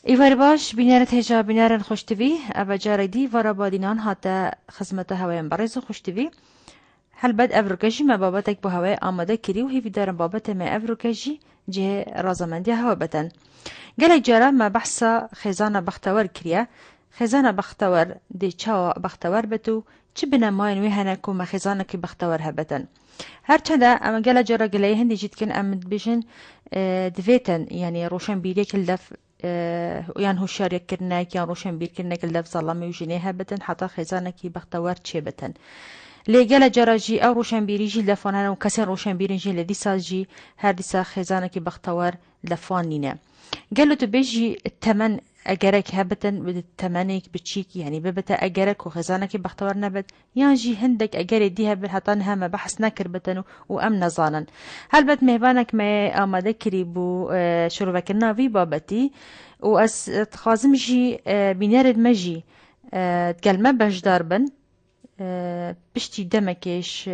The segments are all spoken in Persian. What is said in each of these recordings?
ایوار باش بینرت هجا بینرن خوشتوی او جاردی ورا بادینان حتی خدمت هوایم برایز خوشتوی هل بد افروکشی ما بابتک به هوای آماده کری و هیوی دارم بابت ما افروکشی جه رازمندی هوا بتن گلک جارا ما بحثا خزانه بختور کریه خزانه بختور دی چاوا بختور بتو چه بنماین وی هنکو ما خزانه کی بختور هبتن هرچنده اما گله جرا گله هندی جد کن ام بیشن دویتن یعنی روشن بیری کل دف یان هوشیاری کرنک یان روشن بیر کرنک کل دف ظلمی و جنه هبتن حتی خزانه کی بختور چه بتن لگل جرا جی او روشن بیری جی لفانه و کسی روشن بیرین جی لدی ساز جی هر دیسا خزانه کی بختور لفانینه قالوا تبيجي التمن أجرك هبتن بالتمنك بتشيك يعني ببتا أجرك وخزانك بختار نبت يانجي هندك أجري ديها بالحطانها ما بحث نكر بتنو وأمن ظانا هل بت مهبانك ما أما ذكري بو شربك النافي بابتي وأس تخازم جي بنرد مجي تقال ما باش داربن بشتي دمكش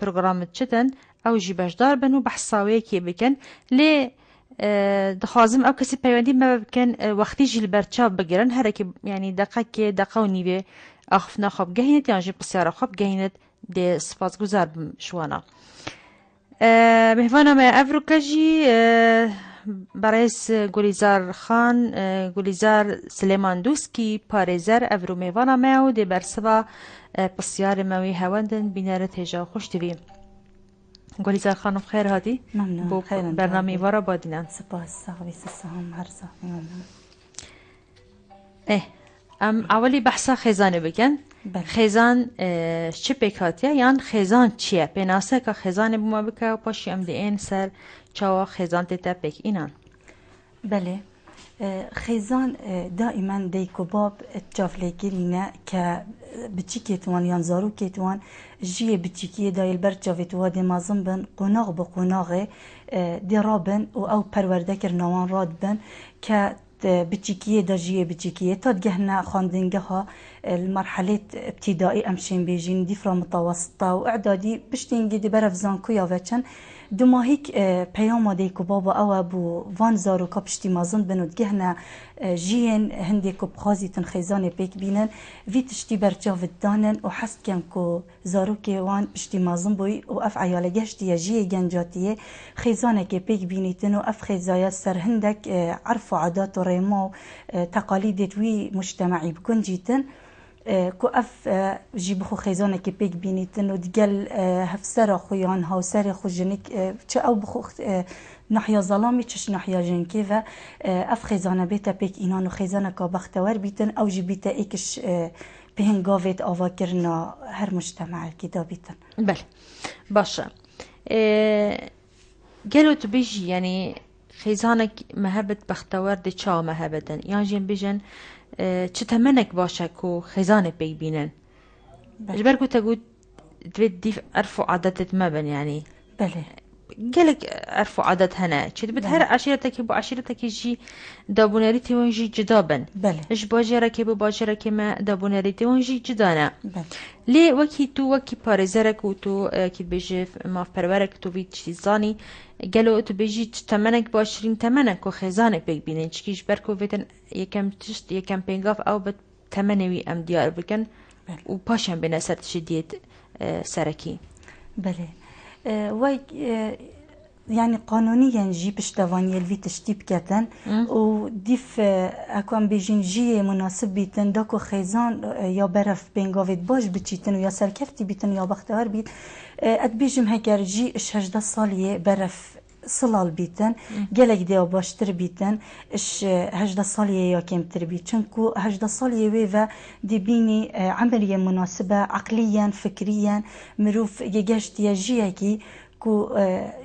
برنامج چتن او جي باش داربن وبحثاوية كي بكن لي دخوازم او کسی پیوندی ما بکن وقتی جیل برچاو بگیرن هر کی یعنی دقیقه و نیوه آخفنا خواب گهینت یعنی بسیار خواب گهینت ده سپاسگزار بم شوانا مهوانا ما افروکجی برایس گولیزار خان گولیزار سلیمان دوسکی پارێزەر ئەڤرو میێڤانە مەیە و دێ بەرسەڤا پرسیارێمەوەی هەوەندن بینەرە تێژە خۆشتوی گولیزار خانم خیر هاتی ممنون بو خیرن برنامه وارا بادینان سپاس ساقوی سسام هرزا ممنون اه ام اولی بحثا خزانه بکن بله. خزان چه پیکاتیه یان خزان چیه پیناسه که خزانه بما بکه و پاشی ام دی این سر چاوا خزان تیتا پیک اینان بله خیزان دائما دیکو باب جافله گرینه که بچی کتوان یان زارو کتوان جیه بچیکی دایل بر جاویتوا دی مازم بن قناغ به قناغ دی رابن و او پرورده کرنوان راد بن که بچیکیه دا جیه بچیکیه تا دگهنا خاندنگه ها المرحلة ابتدائي أمشين بيجين ديفرا متوسطة وإعدادي بشتينجي دي برف زانكو يا وچن دما هيك بياما ديكو بابا أو بو وان زارو كابشتي مازن بنو دجهنا جين هنديكو بخازي تنخيزاني بيك بينن في تشتي برجاف الدانن وحست كانكو زارو كي وان بشتي مازن بوي وأف عيالة جهشتي جيه جنجاتيه خيزانك بيك بينيتن وأف خيزايا سر هندك عرفوا عادات وريمو تقاليد وي مجتمعي بكون جيتن كو اف جيبخو خيزانه كي بيك بينيتن ودقل هفسر خويان ها وسر خو جنك تش او بخو ناحيه ظلامي تش ناحيه جنكي و اف خيزانه بيتا بيك اينان خيزانه كا بختور بيتن او جيبيتا ايكش بهنگاويت آوا کرنا هر مجتمع كده بيتن بله باشه قالوا تبيجي يعني خيزانك مهبت بختور دي چا مهبتن يعني جن بيجن چه تمنك باشه كو خزانه بي بينن جبركو تقول تبدي عرفوا عادات ما بن يعني بله قالك عرفوا عادات هنا چه تبد هر عشيرتك بو عشيرتك يجي دابوناريتي ونجي جدابن بله اش باجرك بو باجرك ما دابوناريتي ونجي جدانا بله لي وكي تو وكي باريزرك و تو كي بيجي ما فرورك تو في تشيزاني قالوا تو بيجي تمنك باشرين تمنك و خزانه بيك بينن چكيش بركو فيتن يكم تشت يكم بينغاف او بت تمنوي ام ديار بكن و باشن بنا سر تشديت سركي بله وای يعني قانونيا جي بشتواني الفي تشتيب كاتن وديف اكوان بيجين جي مناسب بيتن داكو خيزان يا برف بينغافيت باش بتشيتن ويا سركفتي بيتن يا بختار بيت اد بيجم هكر جي اش 18 صاليه برف صلال بيتن جالك ديو باشتر بيتن اش 18 صاليه يا كمتر بيت چونكو 18 صاليه ويفا دي بيني عمليه مناسبه عقليا فكريا مروف يجاشت يا جيكي كو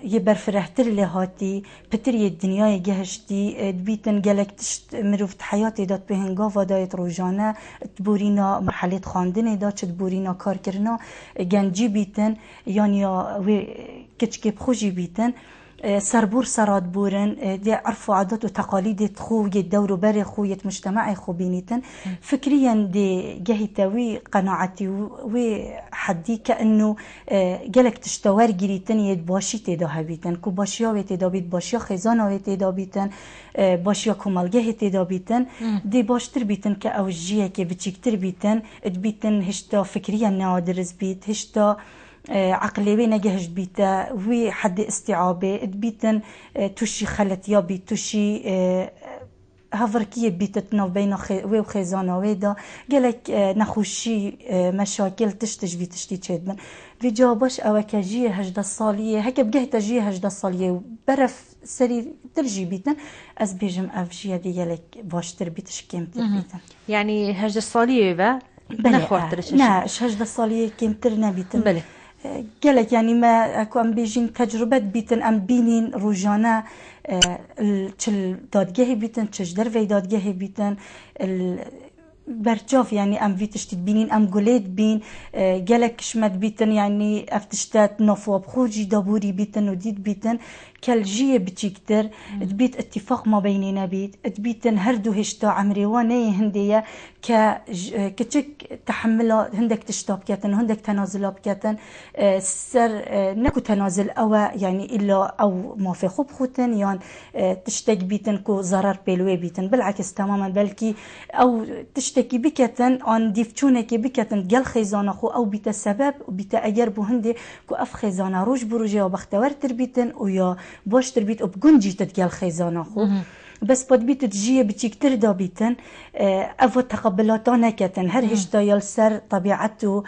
يبرفرهتر لهاتي بتري الدنيا يجهشتي دبيتن جالك تشت مروفت حياتي دات بهنگاوا دايت روجانا تبورينا مرحلة خاندن دات تبورينا كار كرنا جنجي بيتن يعني وي كتشكي بخوجي بيتن سربور سراد بورن دي عرفوا عادات وتقاليد خو يدوروا بري خو مجتمعي خو بينيتن فكريا دي جهتاوي قناعتي وحدي كأنه جالك تشتوار جريتن يد باشي تدا بيتن كو باشيا وتدا بيت باشيا خزانة وتدا بيتن باشيا كمالجه تدا بيتن دي باشتر بيتن كأوجيه كبتشكتر بيتن بيتن هشتا فكريا نادرز بيت هشتا عقلي نجهج بيتا وحد استيعابي بيتن توشي خلت يا بيت توشي هفركية بيتتنا بين وخزانة ويدا قالك نخوشي مشاكل تشتج بي تشتي تشدبن في جوابش او كجيه هجد الصالية هكا بقه تجيه هجد الصالية برف سري ترجي بيتن از بيجم افجيه دي قالك باشتر بيتش كيمتر بيتن يعني هجد الصالية با نخوارترش ناش هجد الصالية كيمتر نبيتن بله قالك يعني ما اكو ام بيجين تجربة بيتن ام بينين روجانا تشل دادگاهی بیتن چش در وی دادگاهی بیتن برجاف يعني ام فيتش تبينين ام قوليت بين جالك شمت بيتن يعني افتشتات نفوا بخوجي دابوري بيتن وديد بيتن كالجيه بتيكتر تبيت اتفاق ما بيننا بيت تبيتن هردو هشتا عمري واني هنديه كتشك تحملها هندك تشتاب كاتن هندك تنازل بكاتن سر نكو تنازل او يعني الا او ما في خوب خوتن يعني تشتك بيتن كو ضرر بلوي بيتن بالعكس تماما بلكي او تشتكي بكتن عن ديفتشونك بكتن جل خيزانه خو او بيت السبب وبيت اجر بو هندي كو اف خيزانه روج بروجي وبختور تربيتن ويا باش تربيت وبجنجي تتجل خيزانه خو بس بود بيت تجيه بتشكتر دابيتن افو تقبلاتانا كتن هر هشتا يلسر طبيعته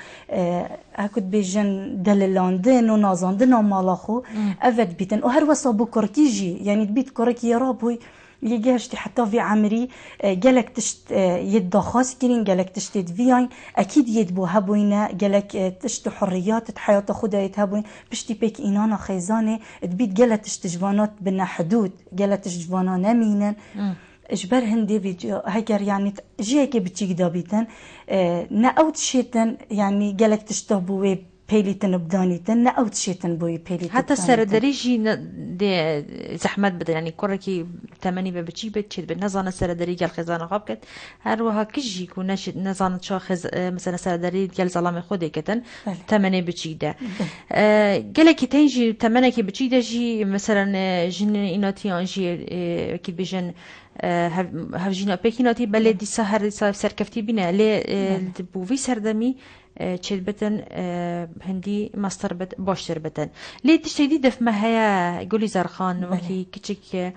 هكود بيجن دللاندن ونازاندن ومالاخو افد بيتن وهر وصابو كوركيجي يعني تبيت كوركي يا رابوي يجاشتي حتى في عمري جالك تشت يد خاص كرين جالك تشتيت فيين اكيد يدبو هبوينا جالك تشت حريات حياة خدا يتهبوين بشتي بيك انانا خيزانه تبيت جالت تشتجوانات بنا حدود جالت تشتجوانا نمينا اجبر هندي فيديو هكر يعني جيك بتشيك دابيتن ناوت شيتن يعني جالك تشتهبو بيليتن بدانيتن او تشيتن بوي بيليتن حتى سردريجي دي زحمت بده يعني كوركي تمني ببچي بتشيت بنزانه سردريجي الخزانه خابكت هر وها كجي كونش نزانه شاخز مثلا سردري ديال ظلام خودي كتن تمني بچي ده قالك تنجي تمنك بچي ده جي مثلا جن اناتيان جي كي بيجن هفجينا بكيناتي بلدي سهر سركفتي بنا لي بوفي سردمي چید بتن هندی ماستر بت باشتر بتن لی تشتیدی دف مهیا گلی زرخان وکی کچک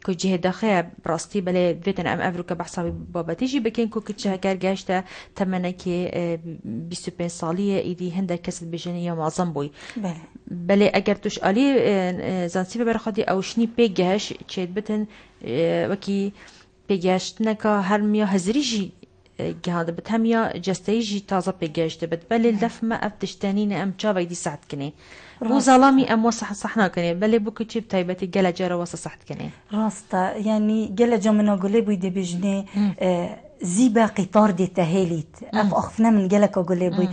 کو جهد خیا براستی بله بتن ام افریقا بحثی بابتیجی بکن کو کچه هکر گشته تمنه که 25 سالیه ایدی هنده کسد بجنی یا معظم بوی بله اگر توش آلی زانسی برخدی اوشنی پیگهش چید بتن وکی پیگهشت نکا هر میا هزریجی جهاد بتهميا جستيجي تازة بيجاشت بتبلي الدف ما أفتشتانين أم شابك دي ساعت كني مو ظلامي أم وصح صحنا كني بلي بوكي تشيب تايبتي جلا جرا وصح صحت كني راستا يعني جلا جمنا قولي بيدي بجني زيبا قطار دي تهاليت أخفنا من جلك أقول بوي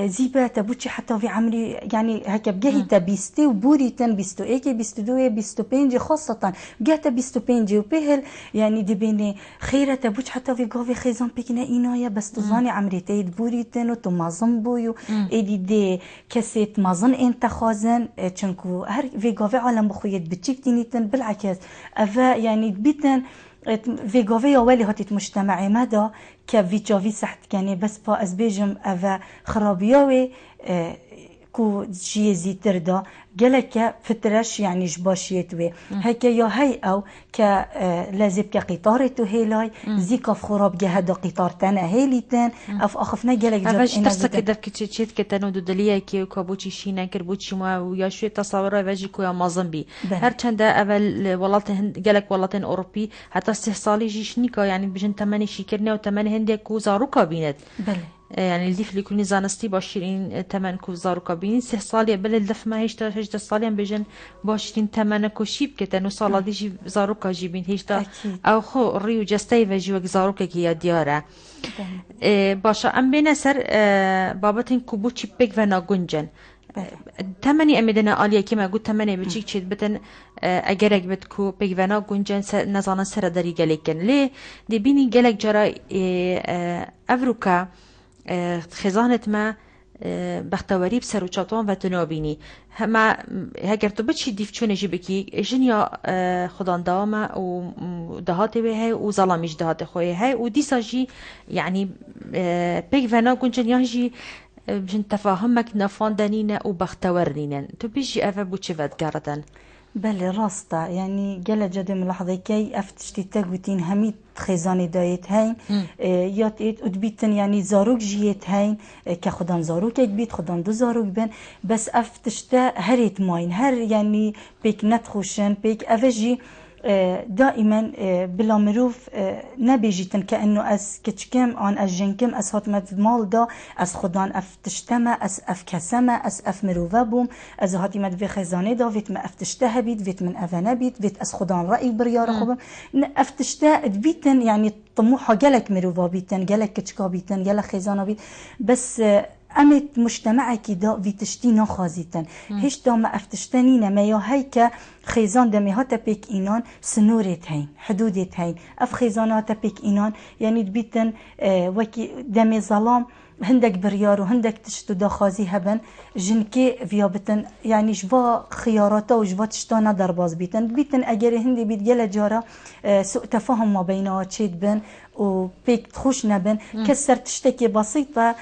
زيبا تبوتشي حتى في عمري يعني هكا بجهي تبيستي وبوري تن بيستو إيكي بيستو دوية بيستو بينجي خاصة بجهتا بيستو بينجي وبيهل يعني دي بيني خيرة تبوتش حتى في قوي خيزان بيكنا إينايا بس تظاني عمري تايد بوري تن وتمازن بويو إيدي دي كسيت مازن انت خازن چنكو هر في قوي عالم بخويت بتشيك تينيتن بالعكس أفا يعني بيتن فيغوفيا ولي هاتيت مجتمعي مدى كفيتشافي سحت كاني بس با أزبيجم أفا خرابيوي كو جي زيتر دا جلك فترش يعني جباشيتوي هكا يا هاي او ك لازم كقطارته هيلاي زيكا خراب جهدا قطار تانا هيليتن اف اخفنا جلك جات افاش ترسك دف كتشيت كتنو دودليه كي كابوتشي شينا كربوتشي ما ويا شويه تصاور فاجي كو يا مازنبي هر چند اول ولات جلك ولات اوروبي حتى استحصالي جيشنيكا يعني بجن 8 شيكرنا و8 هندي كو زاروكا بينت بله يعني الديف اللي يكون زانستي باشرين تمن كوزار وكابين 6 سالي بل الدف ما هيشتا هجدا سالي بجن باشرين تمن كوشيب كتنو سالا ديجي زاروكا جيبين هيشتا او خو ريو جستي وجي وك زاروكا كي دياره باشا ام بينسر بابتين كوبوچي بيك ونا گونجن تمني أمدنا آلية كما قلت تمني بتشيك تشيد بتن أجرك بتكو بيجوانا كونجن نزانا سر داري جالكن ليه دي بيني جالك جرا أفروكا خزانة ما بختواري بسر وشاطون و تنابيني هما هگر تو بچی دیف چونه جی بکی جنیا خدان دامه و دهاته به هی و ظلامش دهاته خوی هی و دیسا جی يعني بيك فانا كون جنیا جی بجن تفاهمك نفان دانينا و بختورنينا تو بيجي افا بوچه ودگاردن بله راستا يعني جل جدي ملاحظة كي افتشتي تاقوتين هميت خيزاني دايت هين يات ايت ادبيتن يعني زاروك جيت هين كخدان زاروك بيت خدان دو زاروك بن بس افتشتا هريت ماين هر يعني بيك ندخوشن بيك افجي دائما بلا مروف نبيجيتن كأنه أس كتشكم عن أجنكم أس هاتمت مال دا أس خدان أفتشتما أس أفكسما أس أفمروفا بوم أس هاتمت في خزانة دا فيت ما أفتشتها بيت فيت من أفنا بيت فيت أس خدان رأي بريار خبم أفتشتا بيتن يعني طموحها جلك مروفا بيتن جلك كتشكا بيتن جلك خزانة بيت بس أمت مجتمعك دا في تشتينا خازيتن هيش دا ما أفتشتنينا ما يا هيك خيزان دمي هاتا بيك إينان سنورت هين حدودت هين أف خيزان هاتا بيك إينان يعني دبيتن وكي دمي ظلام هندك بريار وهندك تشتو دا خازي هبن جنكي فيا بتن يعني جوا خياراتا وجوا تشتانا درباز بيتن أجري هندي بيت جلا جارا سوء تفاهم ما بينها تشيد بن وبيك تخوش نبن كسر تشتكي بسيطة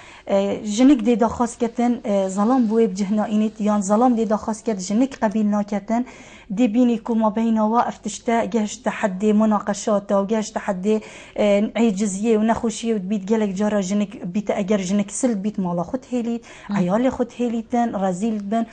جنك دي داخاس كتن ظلام بوي بجهنا إنيت يان ظلام دي داخاس كت جنك قبيلنا كتن دي بيني كوما بينا واقف تشتا جاش تحدي مناقشات وجاش تحدي عجزية ونخوشية وبيت جالك جارة جنك بيت أجر جنك سلت بيت مالا خد هيليت عيالي خد هيليتن رزيل بن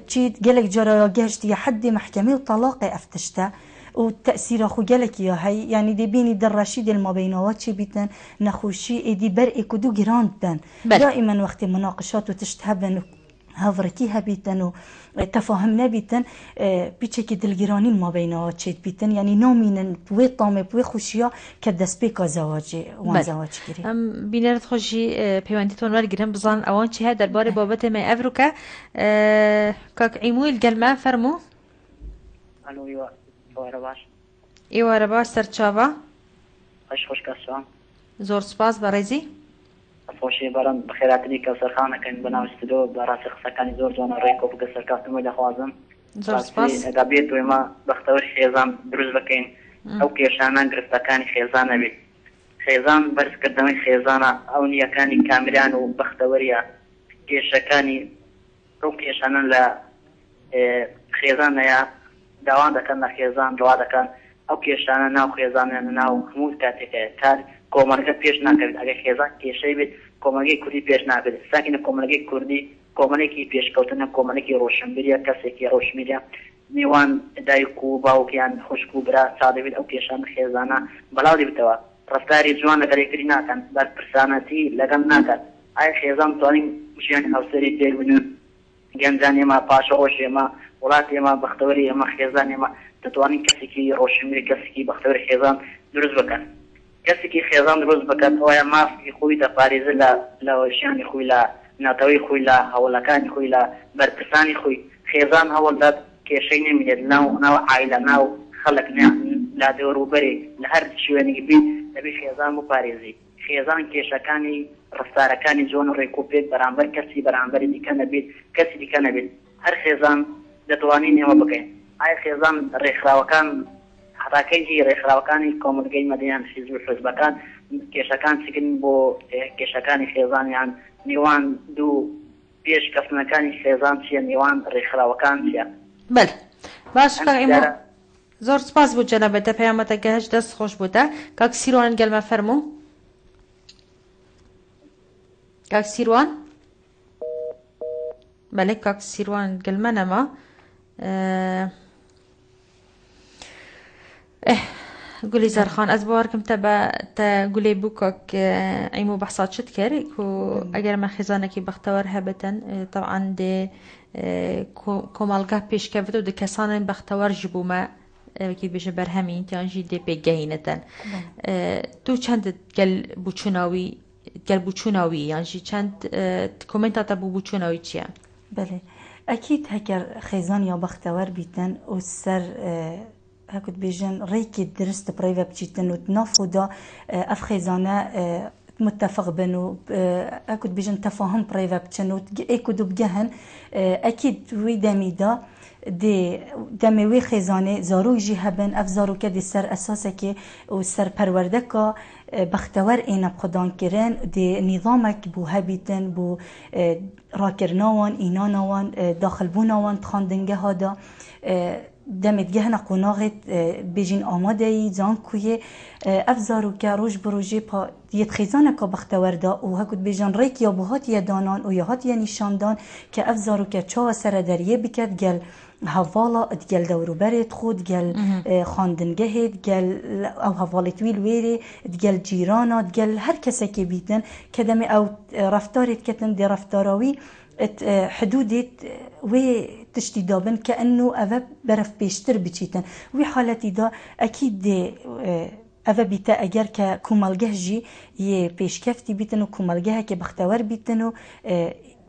تشيت جالك جارة جاش تي حدي محكمة وطلاقي أفتشتا والتأثير أخو جالك يا هاي يعني دي بيني در رشيد الما بينوات شي بيتن نخوشي دي برئي كدو جراند بن دائما وقت مناقشات وتشتهبن هافركيها بيتن وتفاهمنا بيتن بيتشكي دلجرانين ما بينوات شي بيتن يعني نومين بوي طامي بوي خوشيا كدس بيكا زواجي وان زواج كري بينار تخشي بيوانتي ورگرم بزان اوان چه درباره بابت ما افروكا كاك عيمو القلمة فرمو الو ايوا باش ايوه باش سرچاوا خوش کسان زور سپاس برایزی فوشی برام بخیراتنی که سرخانه کن بناو استودیو برای سرخانه زور جان ریکو بگه سرکاست موی دخوازم زور سپاس دبیت و ما بختور خیزان دروز بکن او کیشانان گرفتکانی خیزان بید خیزان برس کردمی خیزان او نیکانی کامران و بختوریا کیشکانی او کیشانان ل خیزان یا دوان دکن خیزان دوا دکن او کیشانان ناو خیزان ناو همون کار کومرگه پیش نکرد اگه خیزان کیشی بید کومرگه کردی پیش نکرد ساکن کومرگه کردی کومرگه پیش کردن کومرگه روشنبیری کسی که روشنبیری میوان دایکو باوکیان خوشکو برا ساده بید او کیشان خیزانا بلاودی بتوا رفتاری جوان لگری کری نکن بر پرسانتی لگم نکن ای خیزان توانیم مشیان حوصری تیر بینن گنجانی ما پاشوشی ما ولاتی ما بختوری ما خیزانی ما تتوانین کسی کی روشنبیری کسی کی بختوری خیزان درست بکن کسی که خیزان درست بکن آیا ما خوی تا پاریزه لا شانی خوی لا ناتوی خوی لا هولکانی خوی لا برپرسانی خوی خیزان هول داد که شی نمیاد نو عائله نو خلق لا دورو بری لهر شوانی بی نبی خیزان مپاریزی خیزان که شکانی رفتارکانی جون ریکوپیت برانبر کسی برانبر دیکنه بید کسی دیکنه بید هر خیزان دتوانین اما بکن ای خیزان ریخراوکان حراکیجی ریخراوکانی کاملگی مدیان حزب حزبکان کشکان سکن بو کشکانی خیزان یان نیوان دو پیش کسنکانی خیزان چیه نیوان ریخراوکان چیه بله باش کاغیمو زور سپاس بود جنابه ده پیامت گهش دست خوش بوده کاک سیروان گلمه فرمو کاک سیروان بله کاک سیروان گلمه نما قولي زرخان از باركم تا قولي بوكك عيمو بحصات شتكر كو اگر ما خزانكي بختور هبتن طبعا دي كومالگاه پیش كفتو دي كسان بختور جبو ما كي بيش برهمين تانجي دي بيگهينتن تو چند گل بوچوناوي يعني چند كومنتا تا بو بوچوناوي چيا بله اكيد هكر خيزان يا بختور بيتن والسر هكذا بيجن ريكي درست برايفا بتشيتن وتنافو دا اف خيزانه متفق بينو اكد بيجن تفاهم برايفا بتشن اكد بجهن اكيد وي دامي دا دي دمي وي خيزانه زارو جي هبن اف زارو كدي سر اساسك والسر پروردكا بختور اینا بخدان کرن دی نظامك بو هبیتن بو راکرناوان اینا نوان داخل بوناوان تخاندنگه هادا دمت جهنا قناغت بيجين آماده زان كويه افزارو که روش بروجي پا يتخيزانه که بختور دا و هكود بيجان ريك يا بوهات يدانان و يهات ينشاندان که افزارو که چاو سر دریه بکد گل هوالا گل دورو برد خود گل خاندنگه گل او هوالت ویل ویری گل جیرانا گل هر کسی که بیتن که دمی او رفتارت کتن دی رفتاراوی حدودت وي تشتي دابن كأنه أذا برف بيشتر بتشيتن وي حالتي دا أكيد دي أذا بيتا أجر ككمالجه جي يه بيش كفتي بيتنو كمالجه كبختور بيتنو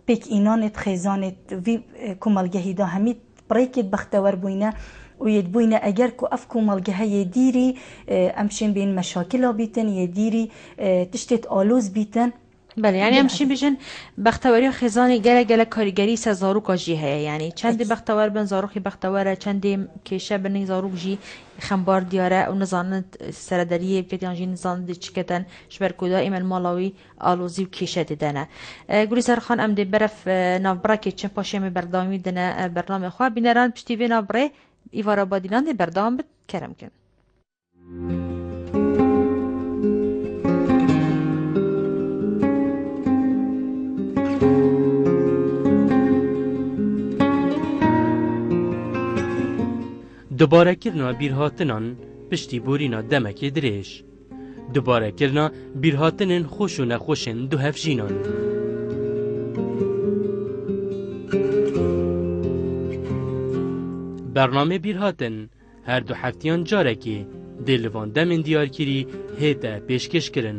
بيك إينانت خيزانت في كمالجه دا هميت بريكت بختور بوينا ويدبوينا أجر كو أفكو مالجه يديري أمشين بين مشاكل بيتن يديري تشتت آلوز بيتن بله یعنی همچی بیشن بختوری و خزانی گله کاریگری سه زاروک جی هست یعنی چند بختور بن زاروخی بختوره چند کشه بن زاروک جی خمبار دیاره و نزاند سردریه بکتیان جی نزاند چکتن شبر کدا ایمن مالاوی آلوزی و کشه دیدنه گوری سرخان ام دی برف نافبرا که چند پاشه می بردامی دنه برنامه خواه بینران پشتیوی نافبره ایوارا بادینان دی بردام بد کرم کن دوباره کرنا بیرهاتنان پشتی بورینا دمکی دریش دوباره کرنا بیرهاتنن خوش و نخوشن دو هفجینان برنامه بیرهاتن هر دو هفتیان جارکی دلوان دمن دیار کری هیتا پیشکش کرن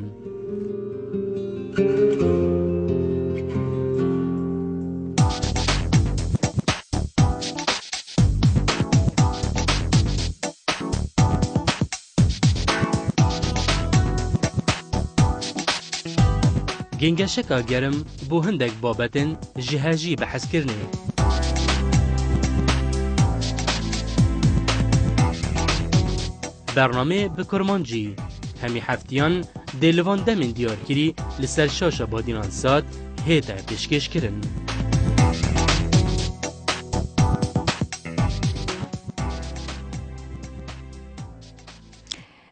گنگشکا گرم بو هندک بابتن جهاجی بحث کرنه برنامه بکرمانجی همی هفتیان دلوان دمین دیار کری لسر شاشا بادینان ساد هیتا پیشکش کرن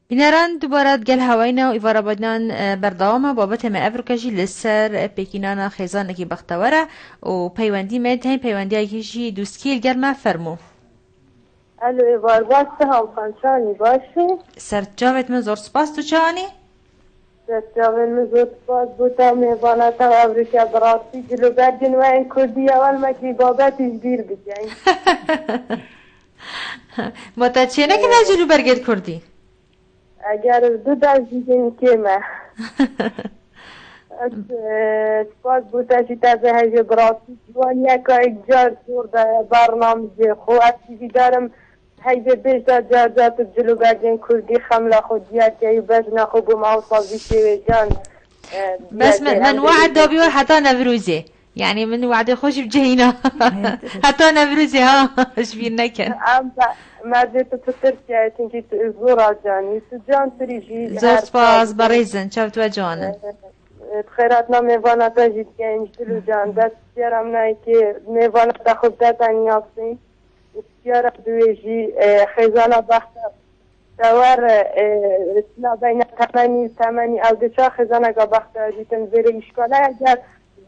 بینران دوباره گل هواینا و ایوارا بادنان بردوامه بابت ما افرکشی لسر پیکینانا خیزان اکی بختوره و پیوندی مید هین پیوندی اکیشی دوستکیل گرمه فرمو الو ایوار باسته هم خانچانی باشی سر جاوت من زور سپاس تو چانی؟ سر جاوت من زور سپاس بودا میوانا تا افریکا براسی جلو بردین و این کردی اول مکی بابتش دیر بجین ما تا چیه نکنه جلو برگرد کردی؟ اگر دو دست دیگه که من سپاس بودشی تازه هجه براسی جوان یکا اجار سورده برنامه خو اکتیوی دارم هیده بیشتر جازات جلو بردین کردی خملا خود دیاد که بجنا خو بما و صازی شوی جان بس من وعد دابي حتى نفروزي يعني من وعد خوش بجينا حتى نفروزي ها ايش بينا كان ما زلت تركيا تنجي زورا جاني سجان تريجي زور سباس بريزن شفت وجانا خيراتنا ميوانا تجد كاين جلو جان دست سيارم نايكي ميوانا تاخد داتان ياسين سيارة دويجي خيزانا بختر دوار اتنا بين ثماني او دشا خيزانا بختر جيتن زيري اشكالا اگر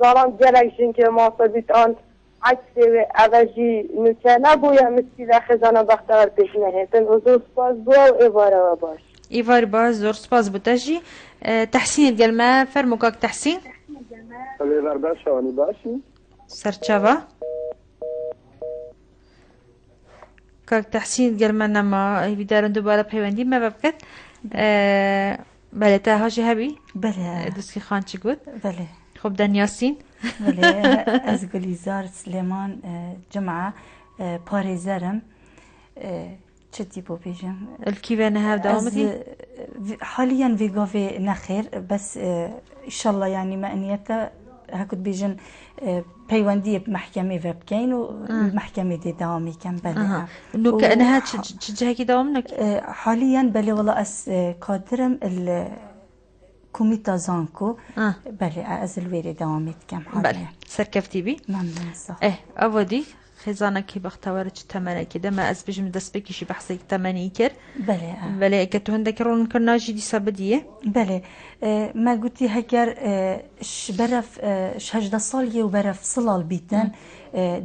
زالان جلك جنك مواصبت آن عكسي اوجي نوچانا بويا مسكيلا خيزانا بختر بيشنه هيتن وزور سپاس بو ايوارا باش ايوار باش زور سپاس بوتاجي تحسين القلمة فرموكاك تحسين ايوار باش واني باشي سرچاوا كاك تحسين القلمة نما بدارن دوباره پیوندی ما ببكت بله تا هاشي هبي بله دوسكي خان چي قد بله خب دن یاسین از گلیزار سلیمان جمعه پارێزەرم چتی بۆ بێژم الكيفة نهار دوامتي حاليا فيغافي نخير بس ان شاء الله يعني ما انيته هكذا بيجن بيواندية بمحكمة بكين والمحكمة دي دوامي كان بلي انه كأنها تجهكي دوامنك حاليا بلي والله اس قادرم كوميتا زانكو بلي از الويري دوامي كم حاليا بلي سركفتي بي ممنون صح اودي خزانه کی بختوارج تمنه كده ما از بجم دست بكيشي بحثي تمني كر بله كتو هندك رون كناجي دي سبديه بله ما قلتي هكر برف هجده ساليه وبرف صلال بيتن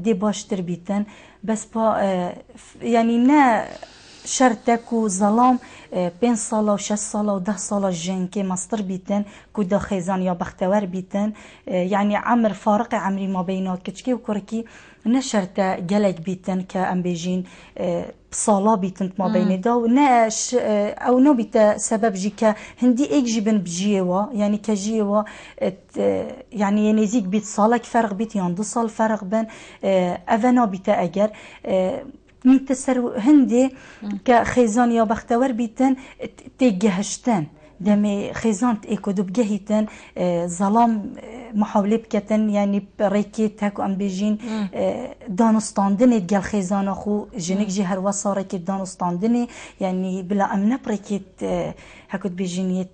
دي باشتر بيتن بس با يعني نا شرطك وظلام 5 ساله و 6 ساله و 10 ساله جنكي ماستر بيتن كودا خيزان يا بختوار بيتن يعني عمر فارق عمري ما بينات كتشكي وكركي نشرت جلك بيتن كأم بيجين بصالة بيتن ما بين دا وناش أو نبيت سبب جيكا هندي إجيبن بجيوا يعني كجيوا يعني ينزيك بيت صالة فرق بيت يندو صال فرق بين أفنا بيت أجر متسر هندي كخيزان يا بختور بيتن تجهشتن دمي خيزانت ايكودو بجهيتن ظلام محاولة بكتن يعني بريكيت هكو ام بيجين دانستاندني دجال خيزان اخو جنك جهر وصارك دانستاندني يعني بلا امنا بريكيت هكو بيجين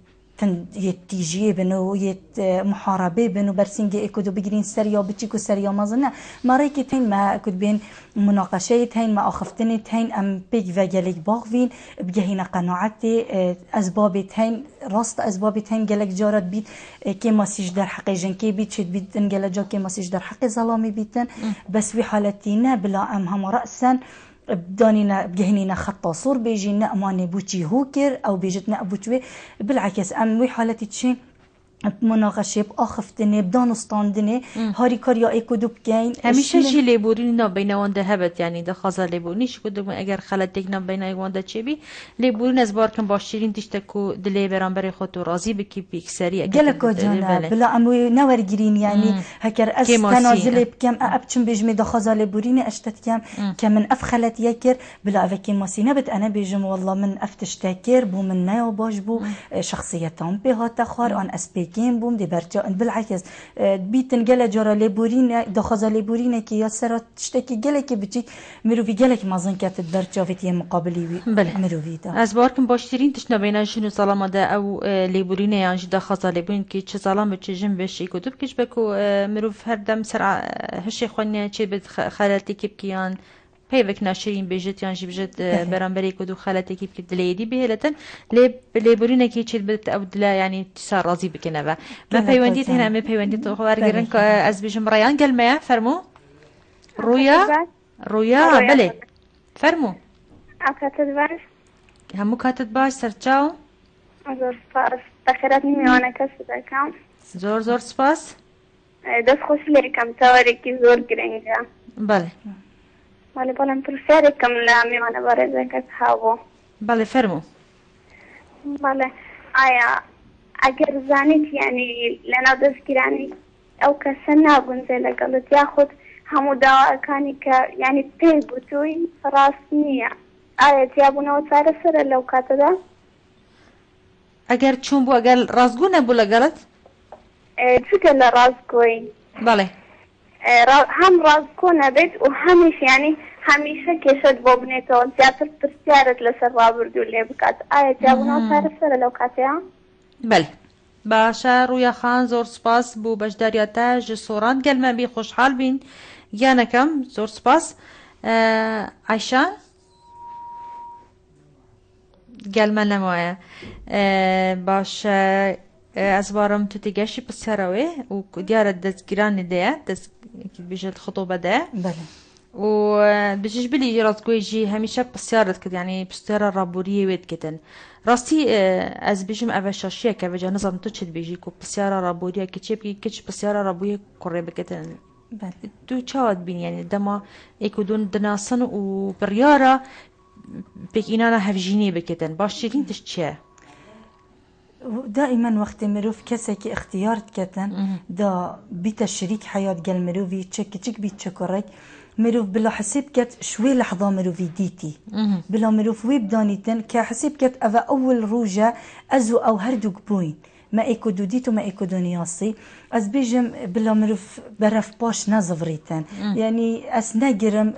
يتيجي بنو يت محاربه بنو برسنجي ايكودو بجرين سريا بتشيكو سريا ما ظن ما ريكتين ما كنت بين مناقشات هين ما اخفتني هين ام بيج فاجلك باغفين بجهينا قناعتي اسبابت هين راست اسبابت هين جلك جارت بيت كيما سيج در حق جنكي بيت شد بيت انجل جا كيما سيج در حق ظلامي بيتن بس في حالتينا بلا ام هم راسا بدانينا بجهنينا خطا صور بيجينا اماني بوتشي هوكر او بيجتنا ابوتشوي بالعكس ام وي حالتي تشي مناقشه باخفتني بدانستاندني هاري كاريا ايكودو بكين هميشه جي ليبورينا بينوان دهبت يعني ده خازا ليبورنيش كدو اگر خلطك نم بين ايوان ده چبي ليبورين از باركن باشيرين تشتكو دلي برانبري خطو راضي بكي بيكسري جلكو جانا بلا امو نور جرين يعني هكر استنازل بكم ابچم بيجمي ده خازا ليبوريني اشتت كم كمن افخلت يكر بلا افكي ماسينا بت انا بيجم والله من افتشتاكر بو من ناو باش بو شخصيتهم بها تخار ان اسبي كين بوم دي برجا بالعكس بيتن جلا جرا ليبورين دخزا ليبورين كي ياسرت تشتكي جلا كي بتي مروفي جلا كي مازن كانت برجا في مقابلي مروفي دا از باركم باشترين تشنا بين شنو ظلام دا او ليبورين يعني دخزا ليبورين كي تش ظلام تشجم بش يكتب كيش بكو مروف هردم سرع هشي خوني تشي بد خالتي كيبكيان پیوک ناشرین بیجت یانجی بیجت برانبری کدو خالتی کی بکد لیدی بهلتن لیبورینه کی چید بد او دلا يعني تسار راضي بكنا با ما پیوندیت هنا ما پیوندیت تو خبر گرن از بیجم رایان گل ما فرمو رویا بله فرمو اكاتد باش همو كاتد باش سرچاو زور سپاس بخیرات میوانه کسی دکم زور سپاس دست خوش لیکم تاوری کی زور گرنگه بله ولی بالام پرسیاری کم لامی من بارزه کس هاو. بله فرمو. بله آیا اگر زنیت یعنی لنا دستگیرانی او کسی نبونده لگلت یا خود همو دوا کانی که یعنی پی بودوی راست نیه. آیا تیابونه و سر سر لوکات دا؟ اگر چون بو اگر رازگو نبو لگلت؟ چون رازگوی. بله. هم رازگو نبید و همیشه کشد بابنیت و زیادتر پرسیارت لسر رابردو لی بکات. آیا جوابنا و سر لوکاتی ها؟ بله. باشه رویا خان زور سپاس بو بجداریاتا جسوران گل من بی خوشحال بین یانکم زور سپاس عایشان گل من نمایه باشه از بارم تو تیگشی پسروی و دیار دستگیران ده دست بیشت خطوبه ده بله و بجيش بلي راسكوي جي هميشه بسيارت كده يعني بسيارة رابورية ويد كده راستي از بيجم افشاشيه كفجا نظام تشد بيجي كو بسيارة رابورية كتشبي كتش بسيارة رابورية قريبة كده بله تو تشاد بين يعني دما يكودون دناسن و بريارة بك إنانا هفجيني بكتن باشترين تشتشيه دائما وقت مروف كسك اختيار كتن دا بيت شريك حياة قال مروفي تشك بيت شكرك مروف بلا حسب كت شوي لحظة مروفي ديتي بلا مروف ويب دانيتن كحسب كت أفا أول روجة أزو أو هردوك بوين ما ايكو دوديتو ما ايكو دنياسي از بيجم بلا مروف برف باش نزفريتن يعني اس ناجرم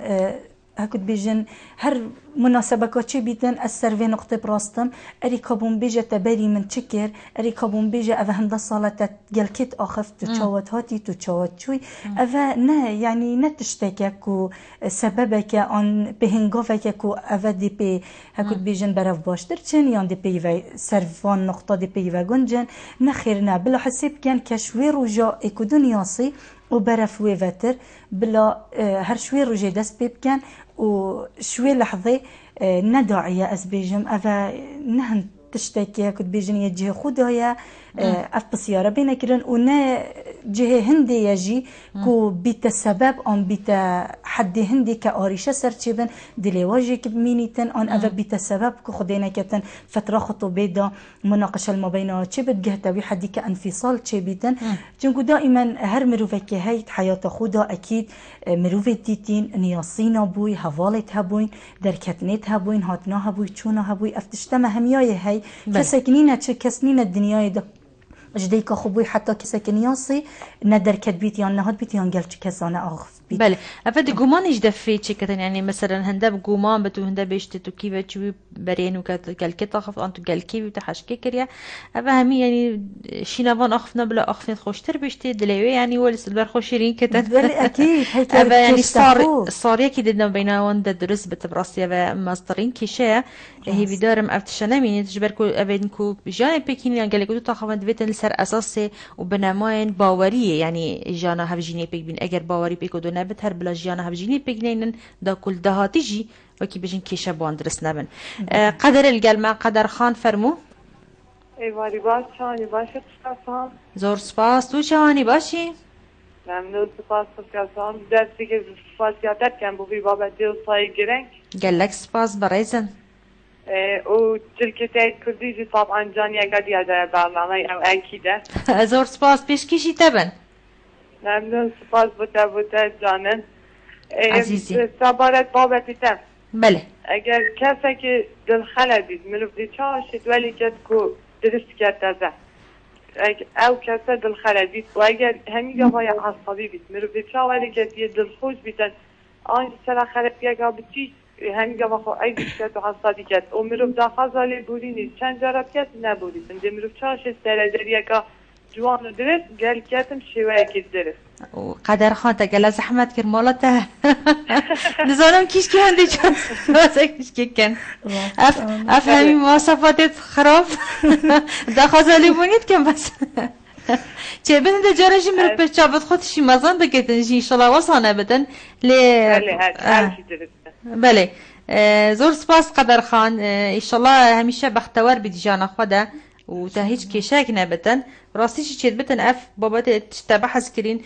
هكذا بيجن هر مناسبة كاتشي بيتن السرفي نقطة براستم أري كابون بيجا تباري من تشكر أري كابون بيجا أفا هندا صالة جلكت آخف تشاوت هاتي تشاوت شوي أفا نا يعني نتشتكى كو سببك أن بهنجافك كو أفا دي بي هكذا بيجن برف باشتر تشن يان دي بي في سرفان نقطة دي بي في جنجن نخيرنا بلا حسب كان كشوي رجاء إكو دنياسي وبرف ويفتر بلا هر شوي رجي دست بيب كان وشوي لحظة نداعية أزبيجم أفا نهن تشتكي كنت بيجن يجيه خدايا أف بسيارة بينا كرن ونا جهة هندي يجي كو بيت السبب أن بيت حد هندي كأريشة سرتشبن دلي واجيك بمينيتن أن أفا بيت السبب كو خدينا كتن فترة خطوبة دا مناقشة المبينة تشبت جهة وي حدي كانفصال تشبيتن جنكو دائما هر مروفك هاي حياة خدا أكيد مروفة تيتين نياسينا بوي هفالت هبوين دركتنيت هبوين هاتنا هبوي تشونا هبوي افتشتما همياي هاي كسكنينة كسنين الدنيا دا جديك خبوي حتى كسكنياسي ندر كتبيت يان نهاد بيت يان قال كسانة أغف بيت بله أفاد قومان إيش دفي كتن يعني مثلا هندب قومان بتو هندب بيشتتو كيف تشوي برين وكال كتا خف أنتو قال كيف وتحشكي كريا أفهمي يعني شينافان أخفنا بلا أخفنا خوشتر بيشتي دلوي يعني ولس البرخوشيرين كتن بله أكيد هيك يعني صار يكيد إنه بيناون درس بتبراسيا ومصدرين كيشة هي بدارم أفتشنا مين تجبركو أبينكو بجاني بكين يعني قال لكو تاخذ دفيتن سر أساسي وبنامين باورية يعني جانا هفجيني بيك بين أجر باوري بيكو دو نبت هر بلا جانا هفجيني بيك لينن دا كل ده تيجي وكي بيجن كيشة باندرس نبن قدر الجلمة قدر خان فرمو ایواری باش چانی باشه قصان زور سپاس تو چانی باشی ممنون سپاس قصان درسی که سپاس یادت کن بوی بابتی و سای گرنگ قالك سپاس بريزن و شركة كرديجي طبعا جاني قد هذا برنامج او اكيده زور سپاس پیش کشی تبن ممنون سپاس بوتا جانن عزیزی سبارت بابتی تم بله اگر کسی که دل خلا بید ملوف دی چاشید ولی کد کو درست کرد ده او کسی دل خلا بید و اگر همیگه های عصبی بید ملوف دی چا ولی کسی دل خوش بیدن آنجا سر خلا بیگه بچی همیگه خو ای بیشتر تو عصبی کرد و ملوف دا خزالی بودی نیست چند جارب کسی نبودی ده ملوف چاشید سر دریه که جوان و درست گل کتم شوه که درست قدر خان تقال زحمت كر مالته نزانم كيش كي عندي جوازه كيش كي كان افهمي مواصفات خراب دا خزالي بونيت كم بس چه بدن ده جارجي مرو پر چابت خودشي مزان بكتن جي انشالله وصانه بدن بله زور سپاس قدر خان انشالله همیشه بختور بدي جانا خدا وتهيج كيشاك نابتن راستيش تشيد بتن اف بابات تبحث كرين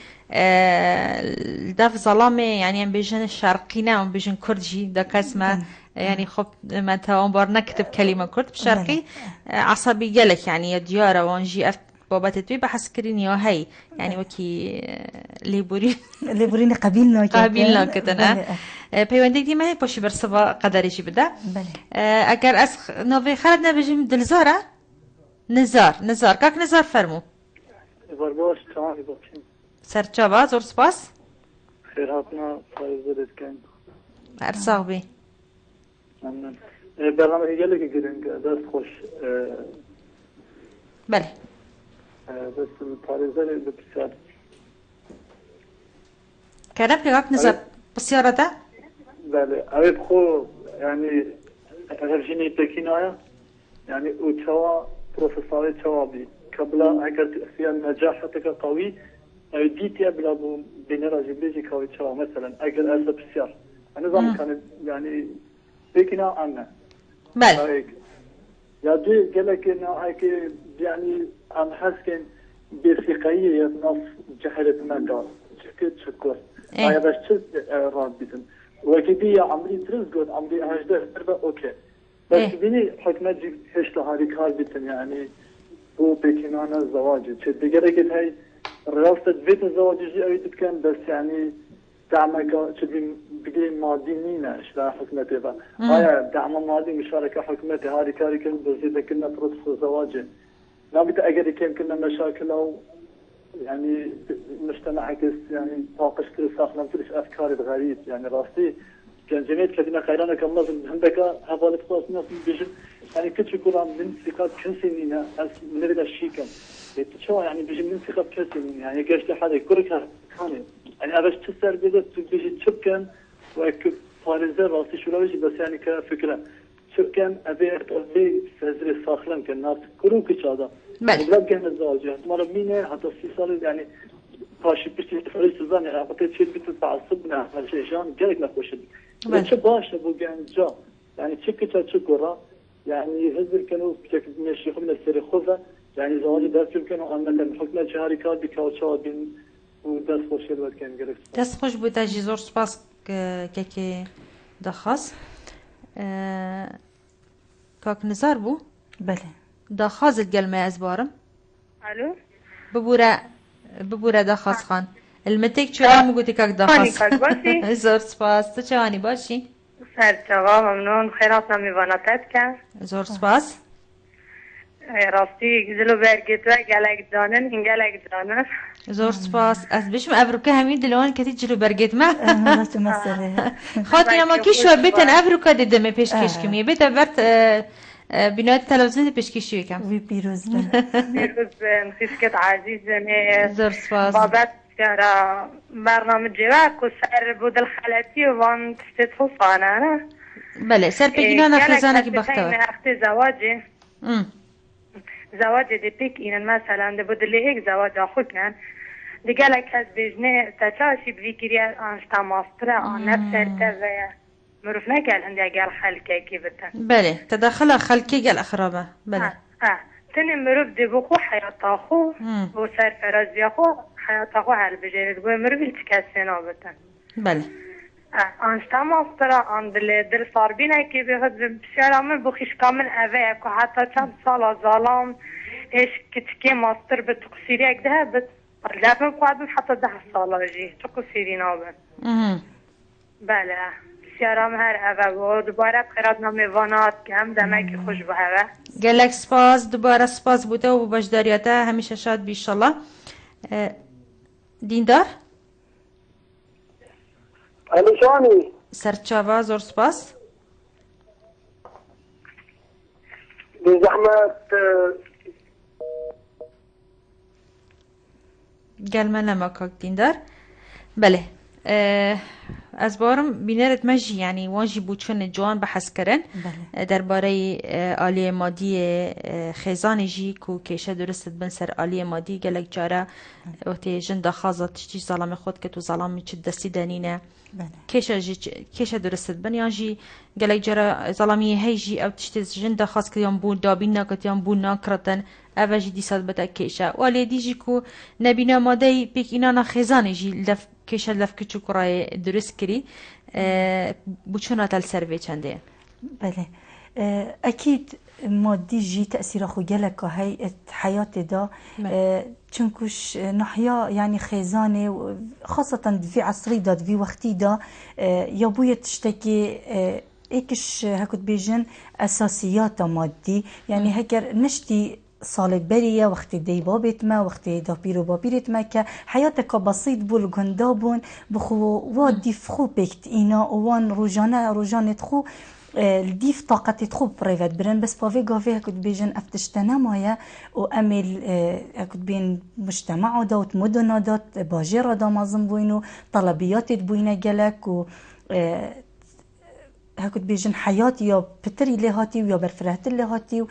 داف ظلامي يعني بيجن الشرقينا وبيجن كردجي دا كاسمه يعني خب ما تاون نكتب كلمه كرد بشرقي عصبي جلك يعني دياره وانجي اف بابات تبي بحث كرين يا هي يعني وكي ليبورين قبيلنا كتن بيوندك دي ما هي بوشي برسبا قدريجي بدا اگر اس نوفي خالدنا بيجم دلزاره نزار كاك نزار فرمو باش تمام باشین سرچاوا زور سپاس خیراتنا فایزه کن ارزاق بی ممنون برنامه گله که گرنگ دست خوش بله دست فایزه بسیار كلام كاك نزار بسيارة ده بله اوید خو يعني هرجيني تكينايا يعني وتوا بروفيسوري توابي قبل اگر فيها نجاحتك قوي ديتيا بلا بنرا جبليجي قوي توا مثلا اگر اسا بسيار انا زمان كان يعني بكنا انا بله يا دي قالك انه هيك يعني ام حسكن بثقيه نص جهلت ما قال شكرا هاي بس رابطن وكدي عمري ترزقت عمري هجده اوكي بس بيني حكمت هشت هذه كار بيتن يعني بو بكينانا الزواج شد دقيقة قلت هاي رياضة بيت الزواج جي أوي تتكلم بس يعني دعمك شد بقي مادي نينا إيش لا حكمتي بقى هاي دعم مادي مشاركة حكمتي هذه كاري كل بزيد كنا فرص الزواج نابت أجري كم كنا مشاكل أو يعني مجتمع يعني طاقش كل ساخنا كلش أفكار غريب يعني راسي كان جميع كذا خيرنا كم نظم عندك هذا الفاس ناس بيجي يعني كل كل من ثقات كنسينينا من هذا الشيء كم شو يعني بيجي من ثقات كنسينينا يعني قاش لحد كرك كاني يعني أبغى تسر بدأ بيجي تشكن وك فارزة راسي شو لا بس يعني كفكرة شكن أبي فزر ساخلن كالناس كروك هذا بله كان الزواج مرة مين حتى 6 سال يعني فاشي بيجي تفرج سلطان يعني أعطيت شيء بتتعصبنا على شيء شان قالك نخوش شو باش أبو جان جا يعني تشكرا يعني هذول كانوا بشكل ماشي من السر خوفه يعني زواج درس كانوا عملا حكمة شهريكات بكاوتشا بين ودرس خوش الوقت كان قالك دست خوش بوده جی زور سپاس که دخواست کاک نزار بو بله دخواست گلمه از بارم الو ببوره دخواست خان المتك چرا مگوتی کاک دخواست کاک باشی زور سپاس تو چوانی باشی سرچاوا ممنون خیرات نمیوانتت کرد زور سپاس راستی گزلو برگت و گلک دانن این گلک دانن زور سپاس از بشم افروکه همین دلوان کتی جلو برگت ما راست مسئله خاطر ما کی شو بیتن افروکه دیدم پیشکش کمی بیت برت بینات تلویزیون پیشکشی کم وی پیروز بن پیروز خیسکت عزیزم زور سپاس بابت کرا برنامه جواک و سر بود الخلاتی و وان تشتت خصانه نه بله سر پیگینا نخزانه کی بختور اخت زواج دی پیک اینن مثلا ده بود لیک زواج آخود کن دیگه لکس بجنه تچاشی بفکری آنشتا ماستره آن نفسر تبه مروف نکل هنده اگر خلقه کی بتن بله تدخل خلقه گل اخرابه بله تنی مروف دی بخو حیات آخو و سرفرازی آخو حیات آخو حل بجرد و مروف هیچ کسی نابتن بله آنشتا ماستره آن دل صاربینه که به خود بسیارامل بخیش کامل اوه که حتی چند سال ظالم ایش کتکی ماستر به تقصیری اگده بس لفن قادم حتی 10 ساله جی تقصیری نابن بله بسیارام هر اوه و دوباره بخیرات نامیوانات که هم دمکی خوش به اوه گلک سپاس دوباره سپاس بوده و باشداریاته همیشه شاد بیشالله دیندار الشانی سرچاوا زور سپاس بزحمت گلمه نما کاک دیندار بله از بارم بینرت مجی یعنی واجی بوچون جوان بحث کرن درباره آلی مادی خیزان جی کو کشه درست بن سر آلی مادی گلک جاره وقتی جنده خازت تشتی ظلام خود که تو ظلامی چه دستی دنینه کشه درست بن یا جی گلک جاره ظلامی هیجی او تشتی جنده خاص کدیان بون دابین نکتیان بون نکرتن اوه جی دیساد بتا کشه والی دی جی کو نبینا ماده پیک اینا خیزان جی کشه لف کچو کرای درست کری بوچونات السروی چنده بله اكيد مادي جي تأثير اخو جلك هاي حياة دا چونكوش نحيا يعني خيزانه خاصة في عصري دا في وقتي دا يابوية تشتكي ايكش هكو بيجن اساسيات مادي يعني هكر نشتي صالت بريه وقت دي بابت ما وقت دا بيرو بابيرت ما که حياتك بسيط بول گندابون بخو وادي فخو بكت اینا وان روجانه خو الديف طاقة تخو بريفات برن بس بافي غافي هكود بيجن افتشتنا مايا وامل هكود بين مجتمع داوت مدن دات باجير دا مازم بوينو طلبيات بوينه جلك و هكود بيجن حياتي يا بتري لهاتي ويا برفرهت لهاتي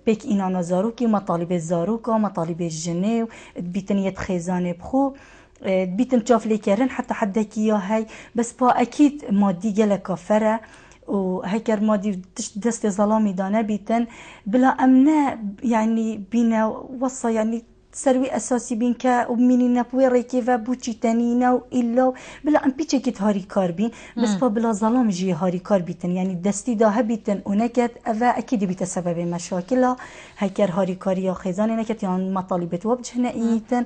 بيك إنا نزاروكي مطالب الزاروكا مطالب الجنة بيتن يتخيزاني بخو بيتن تشاف لي كارن حتى حدك يا هاي بس با أكيد مادي جلك فرة وهيكر مادي دست ظلامي دانا بيتن بلا أمنا يعني بينا وصى يعني سروي أساسي بين كا وميني نبوي ريكيفا بوشي تانينا وإلا بلا أم بيتشي كت هاري كاربين بس بلا ظلام جي هاري كاربيتن يعني دستي دا هبيتن ونكت أفا أكيد بتسبب مشاكل هكر هاري كاريا خيزان نكت يعني مطالبات وبجه نائيتن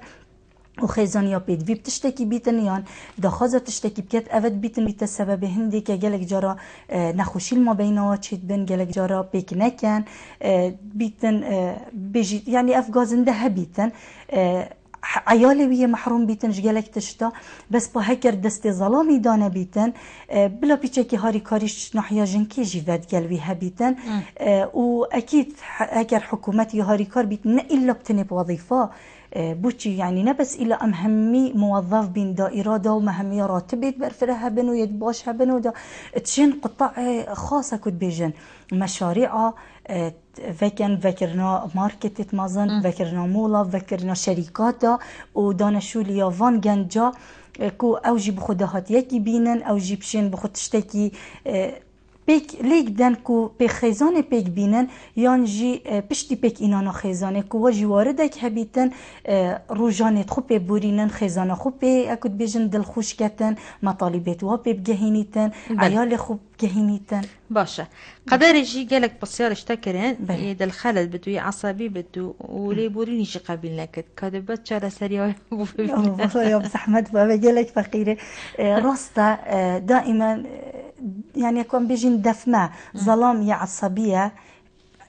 وخيزان يا بيت في بتشتكي بيتن يعني دخازة بتشتكي بكت أفد بيتن بتسبب هندي كجلك جرا نخوشي ما بينات شيت بين جلك جرا بيك نكن بيتن بيجي يعني أفغازن ده بيتن عيالي ويا محروم بيتن جلك تشتا بس بهكر دستي ظلامي دانا بيتن بلا بيتشكي هاري كاريش ناحية جنكي جيفات قلبي هبيتن وأكيد هكر حكومتي هاري كار بيتن إلا بتنب وظيفة بوشي يعني نبس إلى أمهمي موظف بين دائرة دا ومهمية راتبت برفرها بنو يدباشها بنو دا تشين قطاع خاصة كد بيجن مشاريع فكرنا ماركت مازن فكرنا مولا فكرنا شركات ودانشو ليافان جنجا كو أوجي بخدهات يكي بينن أوجي بشين بخد تشتكي بيك ليك دانكو بخيزان بيك بينن يانجي بشتي بيك إنانا خيزانه كو واجي واردك هبيتن روجاني تخوبي بورينن خيزانه خوبي أكد بيجن دل خوش كتن مطالبات وابي بجهينيتن عيالي خوب جهينيتن باشا قدر يجي قالك بصير اشتكرين دل خالد بدو عصبي بدو ولي بوريني شي قابل لك كذبت شارع سريع يا بزحمت بابا قالك فقيرة راستا دائما يعني يكون بيجين دفمة ظلام يا عصبية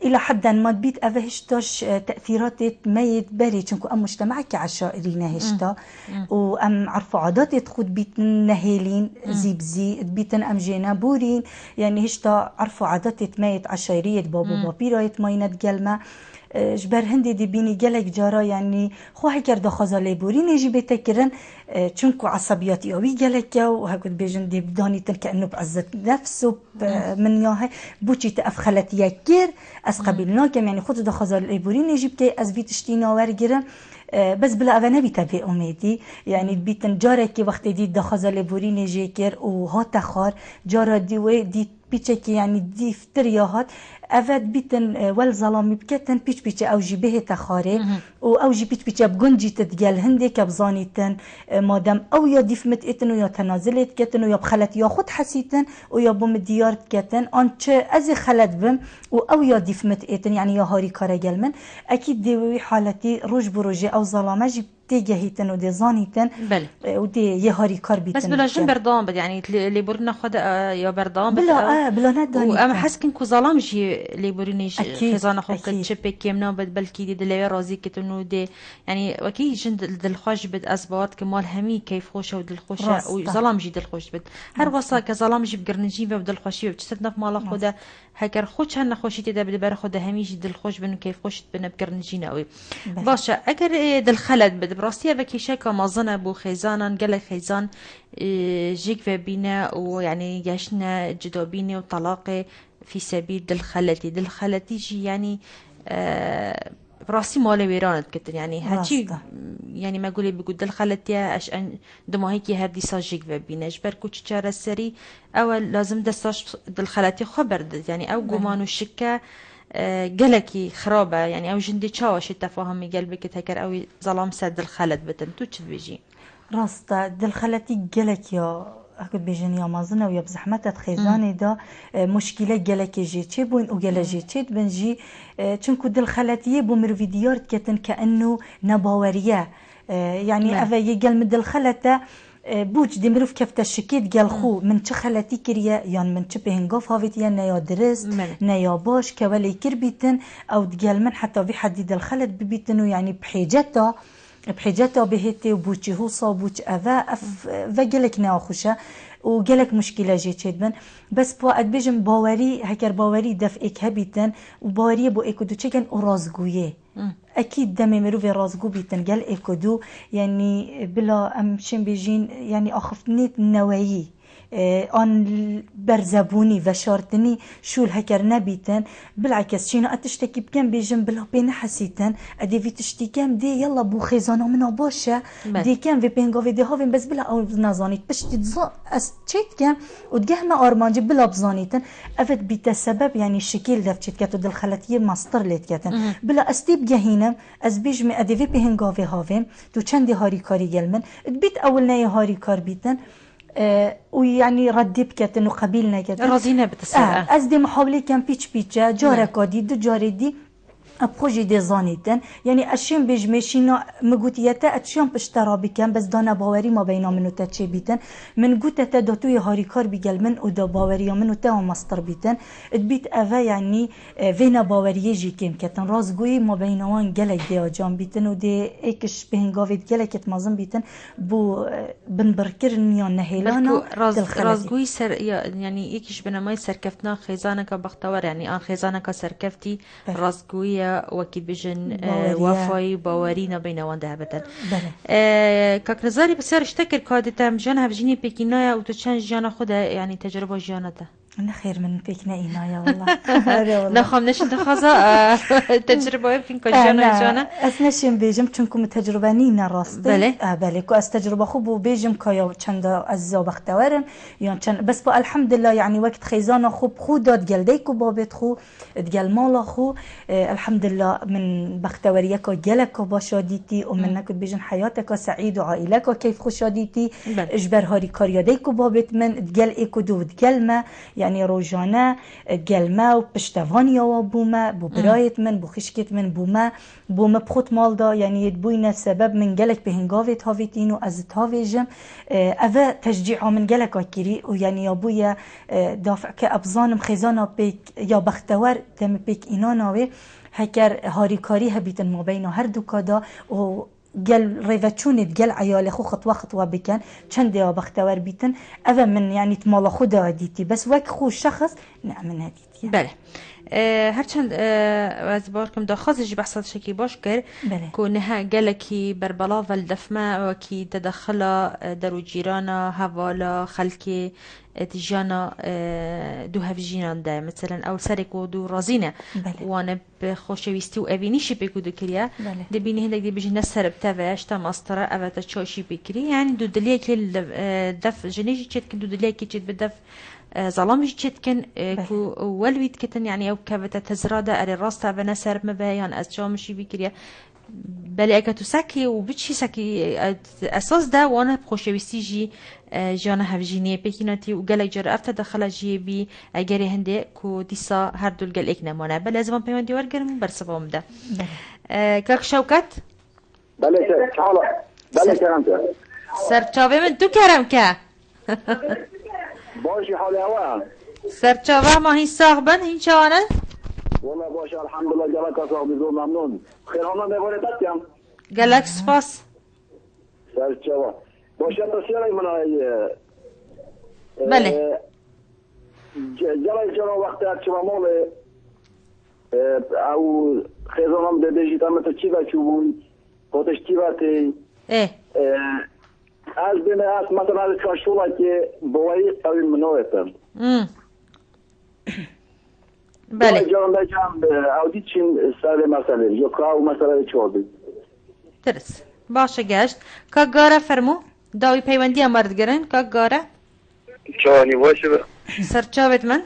إلى حد ما تبيت أفهشتاش تأثيرات ميت بري شنكو أم مجتمعك عشائرين هشتا وأم عرفوا عادات تخد بيت نهيلين زيبزي بيتن أم جينا بورين يعني هشتا عرفوا عادات ميت عشائرية بابو بابيرايت ماينت قلمة جبر هندي دي بيني جلك جارا يعني خواهي كردا خازالي بورين يجي بيتكرن چونكو عصبياتي اوي جلك وهكذا بيجن دي بداني تن كأنه بعزة نفسه من ياهي بوشي تأفخلت يكير أس قبلناكم يعني خود دا خازالي بورين يجي بكي أس بيتشتينا ورقرن بس بلا أفنى بيتابع أميدي يعني بيتن جارك وقت دي دا خازالي بورين يجي كير وهات خار جارا دي بيتشكي يعني دي فترياهات أفاد بيتن والظلامي بكتن بيتش أوجي به تخاري وأوجي بيتش بجنجي تتجال هندي كبزانيتن مادام أو يا ديف متئتن ويا تنازلت كتن ويا بخلت يا خود حسيتن ويا بوم ديار كتن أنت أزي خلت بم أو يا ديف متئتن يعني يا هاري كارجل من أكيد دي حالتي روج بروجي أو ظلامة جي تيجهيتن ودي زانيتن ودي يهاري كاربيتن بس بلا جن بردان بد يعني اللي برنا خد يا بردان بلا بلا نداني وأنا حاسكن كو ظلام جي اللي بريني خزانة خوك تشبك كيمنا بد بلكي دي دلوي رازي كتنو دي يعني وكي جن دلخوش بد أسبات كمال همي كيف خوشة ودلخوشة وظلام جي دلخوش بد هر وصا كظلام جي بقرنجي بدلخوشي بتشتنا في مالا خودا هكر خوش هن خوشي تدا بد بر خودا همي جي دلخوش بنو كيف خوش بنا بقرنجينا قوي باشا أجر دلخلد بد براستيا بكي شكا مازنا بو خيزانا قال خيزان جيك فبينا ويعني جاشنا جدابيني وطلاقي في سبيل دلخلتي جي يعني براسي مال ويرانت كتن يعني هاتشي يعني ما قولي بقول دلخلتي اش ان دماهيكي هردي ساجيك فبينا جبر كوتش تشار السري اول لازم دستاش دلخلتي خبر يعني او قمان وشكا قلكي خرابة يعني او جندي تشاوش التفاهم قلبك تهكر او ظلام سد الخلت بتن توتش بيجي راستا دلخلتي قلك يا أكيد بيجن يا مازنا ويا بزحمة خيزاني دا مشكلة قلك جيتشي بوين وقلا جيتشي بنجي چونكو دلخلتي بو مروي ديار كتن كأنه نباورية يعني أفا يقل من دلخلته بوج دي مروف كفتا الشكيت قال خو من چه خلتي كريا يعني من چه بهنقاف هاويتيا نيا درست نيا باش كوالي كربيتن أو دقال من حتى في حديد الخلت ببيتنو يعني بحاجته بهتي وبوتشي هو صابوتش أذا فجلك ناخوشة وجلك مشكلة جيت شدبن بس بوقت بيجم باوري هكر باوري دفئك هبيتن وباوري بو إكودو تشكن ورازقويه أكيد دمي مروفي رازقو بيتن قال إكودو يعني بلا أمشين بيجين يعني أخفتنيت نوايي آن برزبوني و شارتني شو الهكر نبيتن بالعكس شينا اتشتكي بكم بيجم بلا بين حسيتن ادي في تشتكيم دي يلا بو خزانه منا باشه دي كان في بينغو في دي هافين بس بلا او نزانيت باش تتزا استشيت كم وتجهنا ارمانجي بلا بزانيتن افت بتسبب يعني الشكل دفتشت كاتو دل خلاتيه ماستر ليت كاتن بلا استيب جهينم از بيجم ادي في بينغو في هافين تو چندي هاري كاري جلمن بيت اولناي هاري كار بيتن ويعني ردي بكتن وقبيلنا كتن رازينا بتسرع از دي محاولة كان بيتشا جاركا دي دو جاري دي بروجي دي زانيتن يعني اشيم بيجمشينا مغوتيتا اتشيم بشترا بكم بس دانا باوري ما بينا منو تاتشي بيتن من غوتتا داتوي هاري كار بيجل من ودا باوري منو تا ماستر بيتن ادبيت اوا يعني فينا باوري جي كيم كتن رازغوي ما بينا وان جلك دي اجام بيتن ودي ايكش بهنغافيت جلك مازن بيتن بو بنبركرن يا نهيلانا رازغوي سر يعني ايكش بنماي سركفتنا خزانك بختور يعني ان خزانك سركفتي رازغوي وكي بيجن وفاي باورينا بين وانده بتن كاك نظري بسير اشتكر كادتا مجانا بجيني بيكينايا وتشان جانا خدا يعني تجربة جانتا أنا خير من بيكنا إنايا والله نخم نشن تخازا تجربة يمكن كجانا جانا أسنشين بيجم چونكم تجربة نينا راستي بله بله كو أس تجربة خوب وبيجم كايا چند أزا بختوارم يعني چند بس با الحمد لله يعني وقت خيزانا خوب خو داد جلديكو بابت خو دجال مالا خو الحمد لله من بختواريكا جلكا باشاديتي ومنك بيجن حياتك سعيد وعائلك كيف خو شاديتي اجبر هاري كارياديكو بابت من دجال ايكو دو دجال ما يعني روجانا جلما وبشتفانيا وبوما ببرايت من بخشكت من بوما بخوت مالدا يعني يدبوينا سبب من جلك بهنجافت هافيتين وازت هافيجم أذا تشجيعه من جلك وكيري ويعني يا بويا دافع كأبزانم خزانة بيك يا بختوار تم بيك إناناوي هكر هاريكاري هبيتن ما بين هر دو كادا و جل ريفتشون جل عيال خو خطوة بكن چند يا بختور بيتن أذا من يعني تمالا خدا ديتي بس وك خو شخص نعم من هديتي بله هرچند از بارکم داخل جی بحثات شکی باش کرد که نه گلکی بربلا و الدفمه و کی تدخل درو جیرانا حوالا خلکی تجانا دو هفجینان ده مثلا اول سرک و دو رازینه وانه بخوشویستی و اوینیشی بکو دو کریا دبینی هندک دی بجنه سرب تاوش تا ماستره اوتا چاشی بکری یعنی دو دلیه که دف جنیجی چید که دو دلیه که چید بدف ظلامش چتکن کو ولوید کتن يعني او كافتا تزراده اري راستا بنا سر مبيان از جامشي بكريا بل اكتو ساكي وبتشي ساكي اساس ده وانا بخوشويستي جي جانا هفجيني بكيناتي وقال جر افتا دخل جي بي اگري هندي كو ديسا هر دول قال اك نمونه بل لازم بيان دي ورگرم برسبام ده كاك شوكت بله كرم سر چاوه من تو کرم که باشی حال هوا سرچاوه ما هین ساغ بند هین چوانه والله باشه الحمدلله جلک ساغ بزور ممنون خیرانا میباره بطیم گلک سپاس سرچاوه باشه تسیاره منای بله جلک جانا وقتی هرچه ماله او خیزانم ده دیجیتا مثل چی با چوبون خودش چی باتی از بین از مثلا از کاشولا که بوایی قوی منویتم بله جان داشتم اودی چین سر مسئله یا کاو مسئله چوبی درست باشه گشت که گاره فرمو داوی پیوندی مرد گرن که گاره چانی باشه سرچاوت من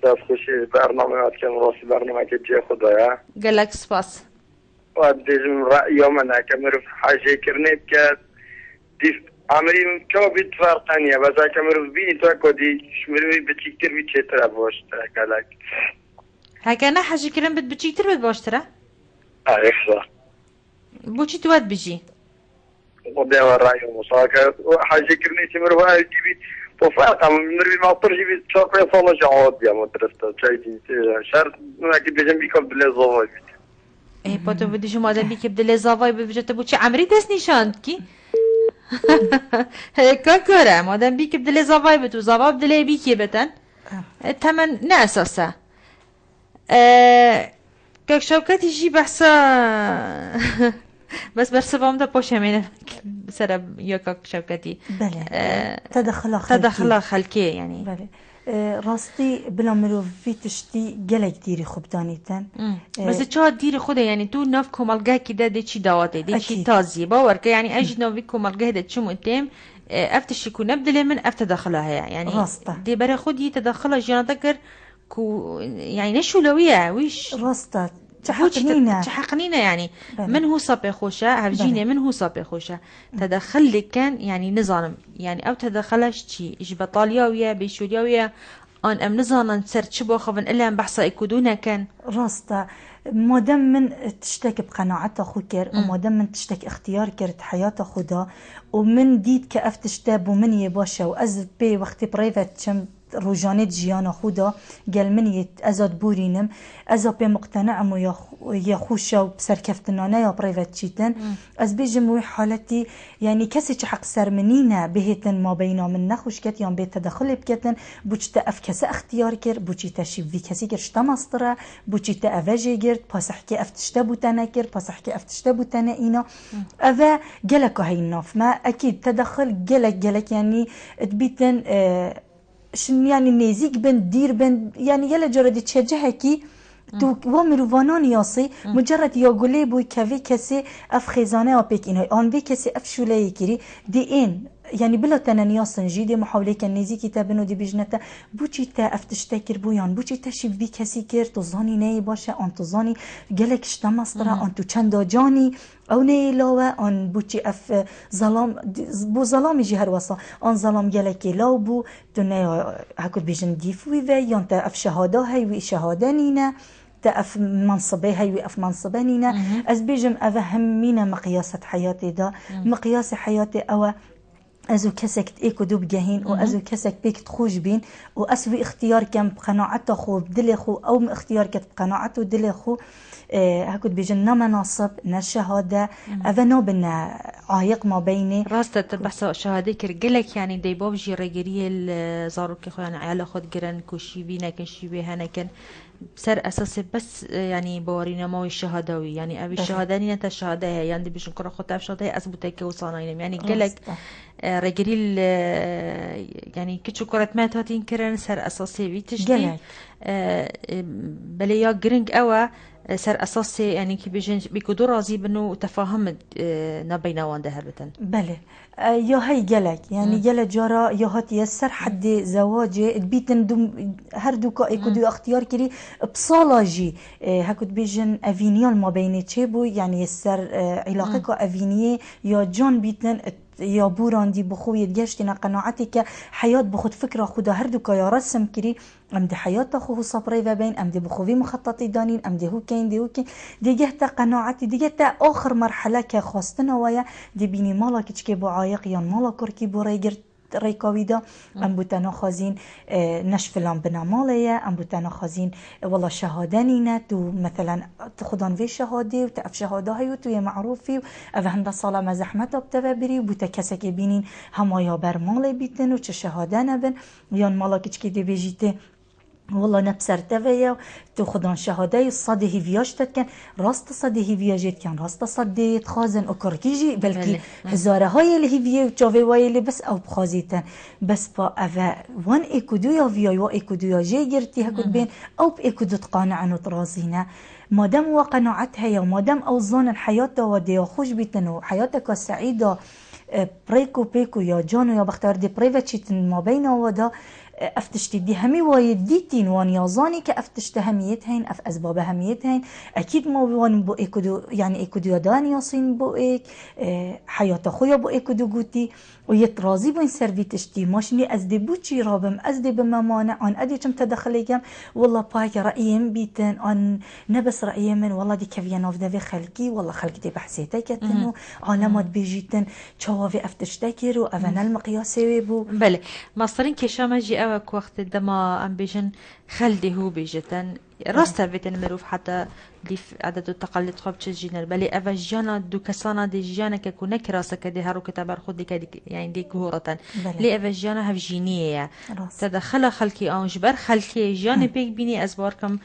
دست خوشی برنامه هات که راستی برنامه که جه خدایا گلک سپاس و دیجم رأی من که مرف حاجه کرنید که دیف عمریم که بیت فرقانیه بس که مرف بینی تو کدی شمروی بچیکتر بی چتر باشتره گلک هکه نه حاجه کرن بد بچیکتر بد باشتره اخصا بو چی تواد بجی و دیوار رأی مصاکه حاجه کرنید که مرف های جیبی وفاق مربي ما طرجي بتشوفي صالة جواد يا مدرسة شايفين شرط ما كي بيجن بيكم بالزواج ايه باتو بدي شو ما دام بيك بدل زواج بيجت بوشي عمري دس نشانت كي كاكورا ما دام بيك بدل زواج بتو زواج بدل بيكي بتن تمن ناساسا كاك شوكتي جي بحسا بس برسبام ده باشه مینه سر یکا شوکتی بله تدخل خلکی یعنی بله راستی بلا مروفی تشتی گلک دیری خوب دانیتن بس چه دیری خوده یعنی تو ناف کمالگاه که ده چی دواته ده چی تازیه باور که یعنی اجی ناوی کمالگاه ده چی متیم افتشی کو نبدله من افت داخلها يعني راسته دي برا خدي تدخلها جناتكر كو يعني نشولوية ويش راسته تحقنينا يعني بله. من هو صبي خوشة عفجيني من هو صبي خوشة تدخل لك كان يعني نظام يعني او تدخلش شي ايش بطالياوية بيشولياوية ان ام نظام سرت شبو خفن الا ام بحصا يكودونا كان راسته مادام من تشتك بقناعة خوكر ومادام من تشتك اختيار كرت حياة خدا ومن ديد كافتشتاب ومن يباشا وأز بي وقت بريفت شم روجانيت جيانا خدا قال من ازاد بورينم ازا بي مقتنعم ويا خوشا وبسركفتنانا يا بريفت شيتن از بيجم وي حالتي يعني كسي حق سرمنينا بهتن ما بينا من نخوش كت يان بيت تدخل بكتن بوچتا اف كسا اختيار كر بوچتا شي في كسي كر شتا مسترا بوچتا افاجي گرت پاسحكي افتشتا بوتانا كر پاسحكي افتشتا بوتانا اينا افا جلك هاي الناف ما اكيد تدخل جلك يعني تبيتن شن يعني نيزيك بن دير بن يعني يلا جرد تشجهكي تو ومروانان ياسي مجرد يقولي بوي كافي كسي اف خزانه وبيك انه ان بي كسي اف شولاي كيري دي ان يعني بلا تنانياسن جيدي محاولة كان نيزي كتابنو دي بجنتا بوچي تا افتشتاكر بويان بوچي تا شي في كسي كير تظاني ناي باشا ان تظاني جالك شتا مصدرا ان تو چندا جاني او ناي لاوه ان بوچي اف ظلام بو ظلام يجي هر وصا ان ظلام جالك لاو بو تناي هكو بيجن ديفوي في يان تا اف شهاده هاي وي شهاده نينا تأف منصبي هاي وقف منصبانينا از بيجم أفهمينا مقياسة حياتي دا مقياس حياتي أو ازو كسك ايكو دوب جاهين وازو كسك بيك تخوش بين واسوي اختيار كان بقناعته خو بدل خو او اختيار كانت بقناعته دل خو هكذا بيجنا مناصب نشهاده افنو بنا عايق ما بيني راسته بس شهاده كرجلك يعني دي بوجي رجريه زاروك خو يعني على خد جرن كوشي بينا كشي بهنا كان بسر اساس بس يعني بورينا ما الشهادوي يعني ابي الشهاداني انت الشهاده يعني بيش نقرا خطاب شهاده اثبتك وصانين يعني جلك رجريل يعني كتشو كرت ما تاتين كرن سر اساسي بيتشتي بليا جرينج اوا سر اساسي يعني كي بيجن بيكودو راضي بانه تفاهم نبينا وان دهبتن بله يا هي جلك يعني جل جرا يا هات يسر حد زواجي بيتن دوم هر دوكا يكودو اختيار كري بصالاجي هكود بيجن افينيال ما بين تشيبو يعني يسر علاقه افينيه يا جون بيتن يا بوران دي بخوي ديشتنا قناعتك حياة بخد فكرة خدا هردوكا يا رسم كري ام دي حياة اخوه صبري بين ام دي بخوي مخططي دانين ام دي هو كين دي هو كين دي جهتا قناعتي دي جهتا اخر مرحلة كخواستنا ويا دي بيني مالا كي بو عايق يان مالا كركي بو ريجر ريكاويدا ام بوتانا خازين نشفلان بنا ماليه ام بوتانا خازين والله شهادانينا تو مثلا تخدان في شهاده وتعرف شهاده هي تو معروفي افهند صاله مزحمته بتبري بوتكسك بينين همايا بر مال بيتن وش شهاده نبن يان مالك كي دي بيجيته والله نبسرته ويا تو خدان شهاده صدي هيفياش كان راست صدي هيفياجت كان راست صدي خازن اوكركيجي بلكي هزاره هاي اللي هيفيا وتشافي واي اللي بس او بخازيتن بس با افا وان ايكودو يا فيا و ايكودو يا جيرتي هكود بين او بايكودو تقانع انه ترازينا مادام وقناعتها يا مادام اوزان الحياه ودي خوش بيتنو حياتك سعيده بريكو بيكو يا جانو يا بختار دي بريفاتشيت ما بين ودا افتشتي دي همي وايد ديتين وان يازاني كافتشت هميتهن اف اسباب هميتهن اكيد ما وان بو ايكودو يعني ايكودو يداني ياسين بو ايك حياة خويا بو ايكودو قوتي ويترازي بين سيرفيتشتي ماشني ازدي بوتشي رابم ازدي بممانع ان ادي كم تدخليكم والله باك رايين بيتن ان نبس رايين من والله دي كفيان اوف ذا خلقي والله خلقتي بحسيتي كتنو علامات بيجيتن تشوفي افتشتكر وافنا المقياسي بو بله مصرين كشام جي اوك وقت دما ام بيجن خلدي هو بيجتن راستا بيتن مروف حتى دي عدد التقلد خب تشجينا بلي افجانا دو كسانا دي جانا ككونا كراسه كدي هارو كتابر خد دي يعني دي كهورة لي افجانا هفجينيه تدخل خلقي انجبر خلقي جان بيك بيني ازباركم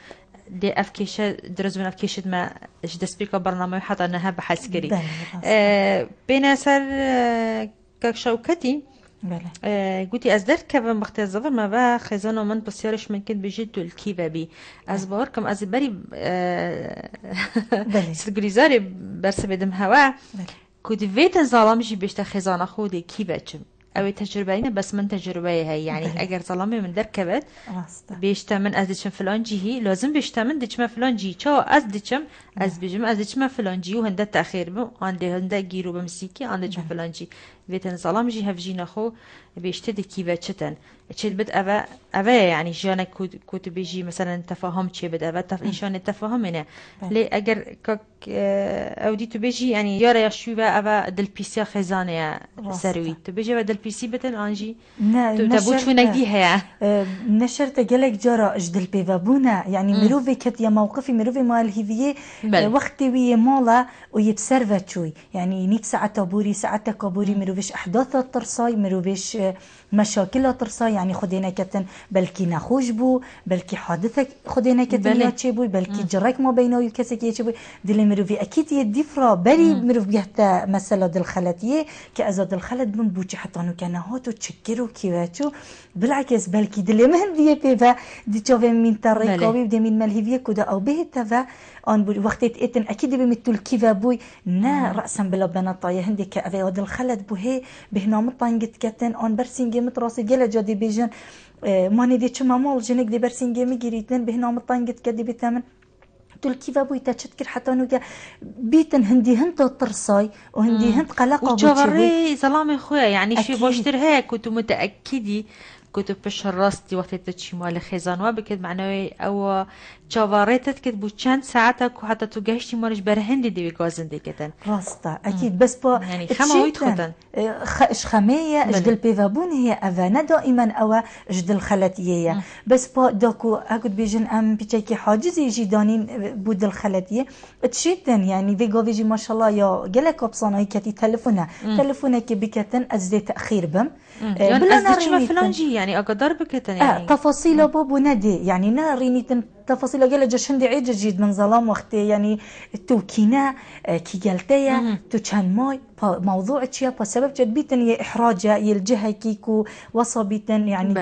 دي افكيشه درز من افكيشه ما اش دسبيكا برنامج حتى انها بحث كري بين سر كشوكتي قلتي از در که مختزفر ما با خزانه من بسیارش من کد بجید دل کیوه بی از بار کم از بری سرگریزاری برس بدم هوا کد ویتن ظالمشی بیشتر خزانه خودی کیوه چم اوی تجربه اینه بس من تجربه هی یعنی اگر ظلامي من در کبد بیشتر من از دیچم فلان جیهی لازم بیشتر من دیچم فلان جی چا از دیچم از بیجم از دیچم فلان جی و هنده تأخیر بم آنده هنده گیرو بمسیکی آنده دیچم فلان جی ویتن ظلام جی هفجین خو بیشتر دکی و چتن چه بد اوه يعني جانا كنت بيجي مثلا تفاهم شيء بد اوه إنشان التفاهم هنا ليه اگر كك اودي تو بيجي يعني يارا يشوي اوه دل بيسي خزانه سروي تو بيجي دل بيسي بتن انجي تبوت شو نقدي هي نشرت جلك جرا اجدل بيبابونا يعني مروفي كت يا موقفي مروفي مال هيفيه وقتي ويا مالا ويبسرفا شوي يعني نيت ساعه بوري ساعه كابوري مروفيش احداث الترصاي مروفيش مشاكل ترصاي يعني خدينا كتن بلكي نخوش بو بلكي حادثة خدينا كتن يا تشي بو بلكي جرك ما بينه وكسك يا تشي بو دل مروفي اكيد يدفرا بري مروف بيحتا مسألة الخلطيه كأزاد الخلط من بوچ حتى انه كان هاتو تشكرو كيواتو بالعكس بلكي دل مهن دي بيفا دي تشوفي من تريكاوي بدي من ملهيفيه كده او به تفا ان بو وقت اتن اكيد بمثل كيفا بوي نا راسا بلا بنطايه هندي كأزاد الخلط بو هي بهنا مطنجت كتن ان برسينجي متراسي جل جدي بيجن ما ندي چما مال جنك دي برسينجي ميغريتن بهنا مطنجت كدي بتمن تل كيف ابوي تشكر حتى انه بيتن هندي هنت ترصاي وهندي هنت قلقه وجوري سلامي خويا يعني شي باشتر هيك كنت متاكدي كنت بشر راستي وقت تشي مال خزان وبكد معنوي او جواريتت كد بو چند ساعتك وحتى تو گشتي مالش برهندي دي غازندي كتن راستا اكيد بس با يعني خمويت خدن اش خميه اجدل بيفابون هي افانا دائما او اجدل خلتيه بس با داكو اكد بيجن ام بيتشكي حاجز يجي دانين بود الخلتيه تشيتن يعني فيجو فيجي ما شاء الله يا جلك ابصاناي كتي تلفونك بكتن ازدي تاخير بم بلا نار فلانجي يعني اقدر بكتن يعني تفاصيل بابو ندي يعني ناريني تفاصيل قال جشن دي عيد جديد من ظلام وقت يعني توكينا كي قالتيا تو كان ماي موضوع تشيا بسبب جد بيتن احراجه يلجها كيكو وصبيتن يعني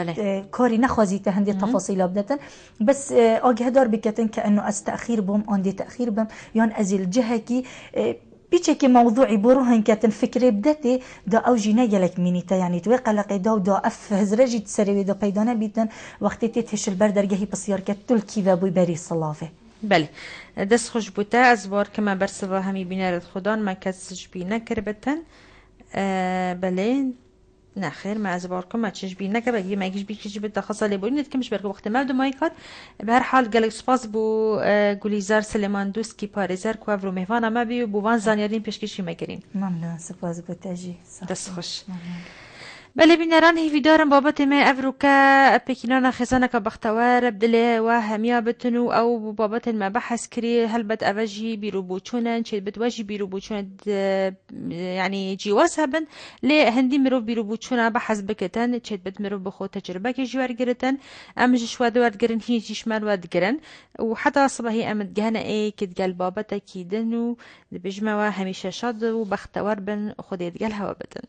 كاري نخوزيته هندي تفاصيل بدتن بس اجهدار بكتن كانه استاخير بهم عندي تاخير بهم يعني ازل جهكي بيتشكي موضوعي بروهن كاتن فكري بدتي دا او جينا يلك مينيتا يعني توي قلقي دا اف هزرجي تسري دا بيدانا بيتن وقت تتهش البردرجه بسيار كتل كيفا بو بري صلافه بله دست خوش بوده از بار که من برسوا همی بینرد خودان من کسش بی نکربتن بله نه خیر ما از بار که ما چش بی نکرد بگی مگیش بی کشی بده خاصه لیبوری ند کمش برگ وقت مبد مایکات به هر حال گلک سپاس بو گلیزار سلیمان دوست کی پارزر کو افرو مهوان ما بی بو وان زانیارین پیشکشی میکنین ممنون سپاس بو تاجی دست خوش بله بینران هیوی دارم بابت ما افروکا پکینانا خزانه که بختوار بدله و همیا بتنو او بابت ما بحث کری هل بد اوجی بیرو بوچونن چه بد واجی بیرو بوچونن يعني جواز هبن لی هندی مرو بیرو بوچونه بحث بکتن چه بد مرو بخو تجربه که جوار گرتن امج شوا دوار گرن هیچ مر ود گرن و حتی صبحی امد گهنه ای کد گل بابت کیدن و بجمع و همیشه شاد و بختوار بن خودت گل هوا بدن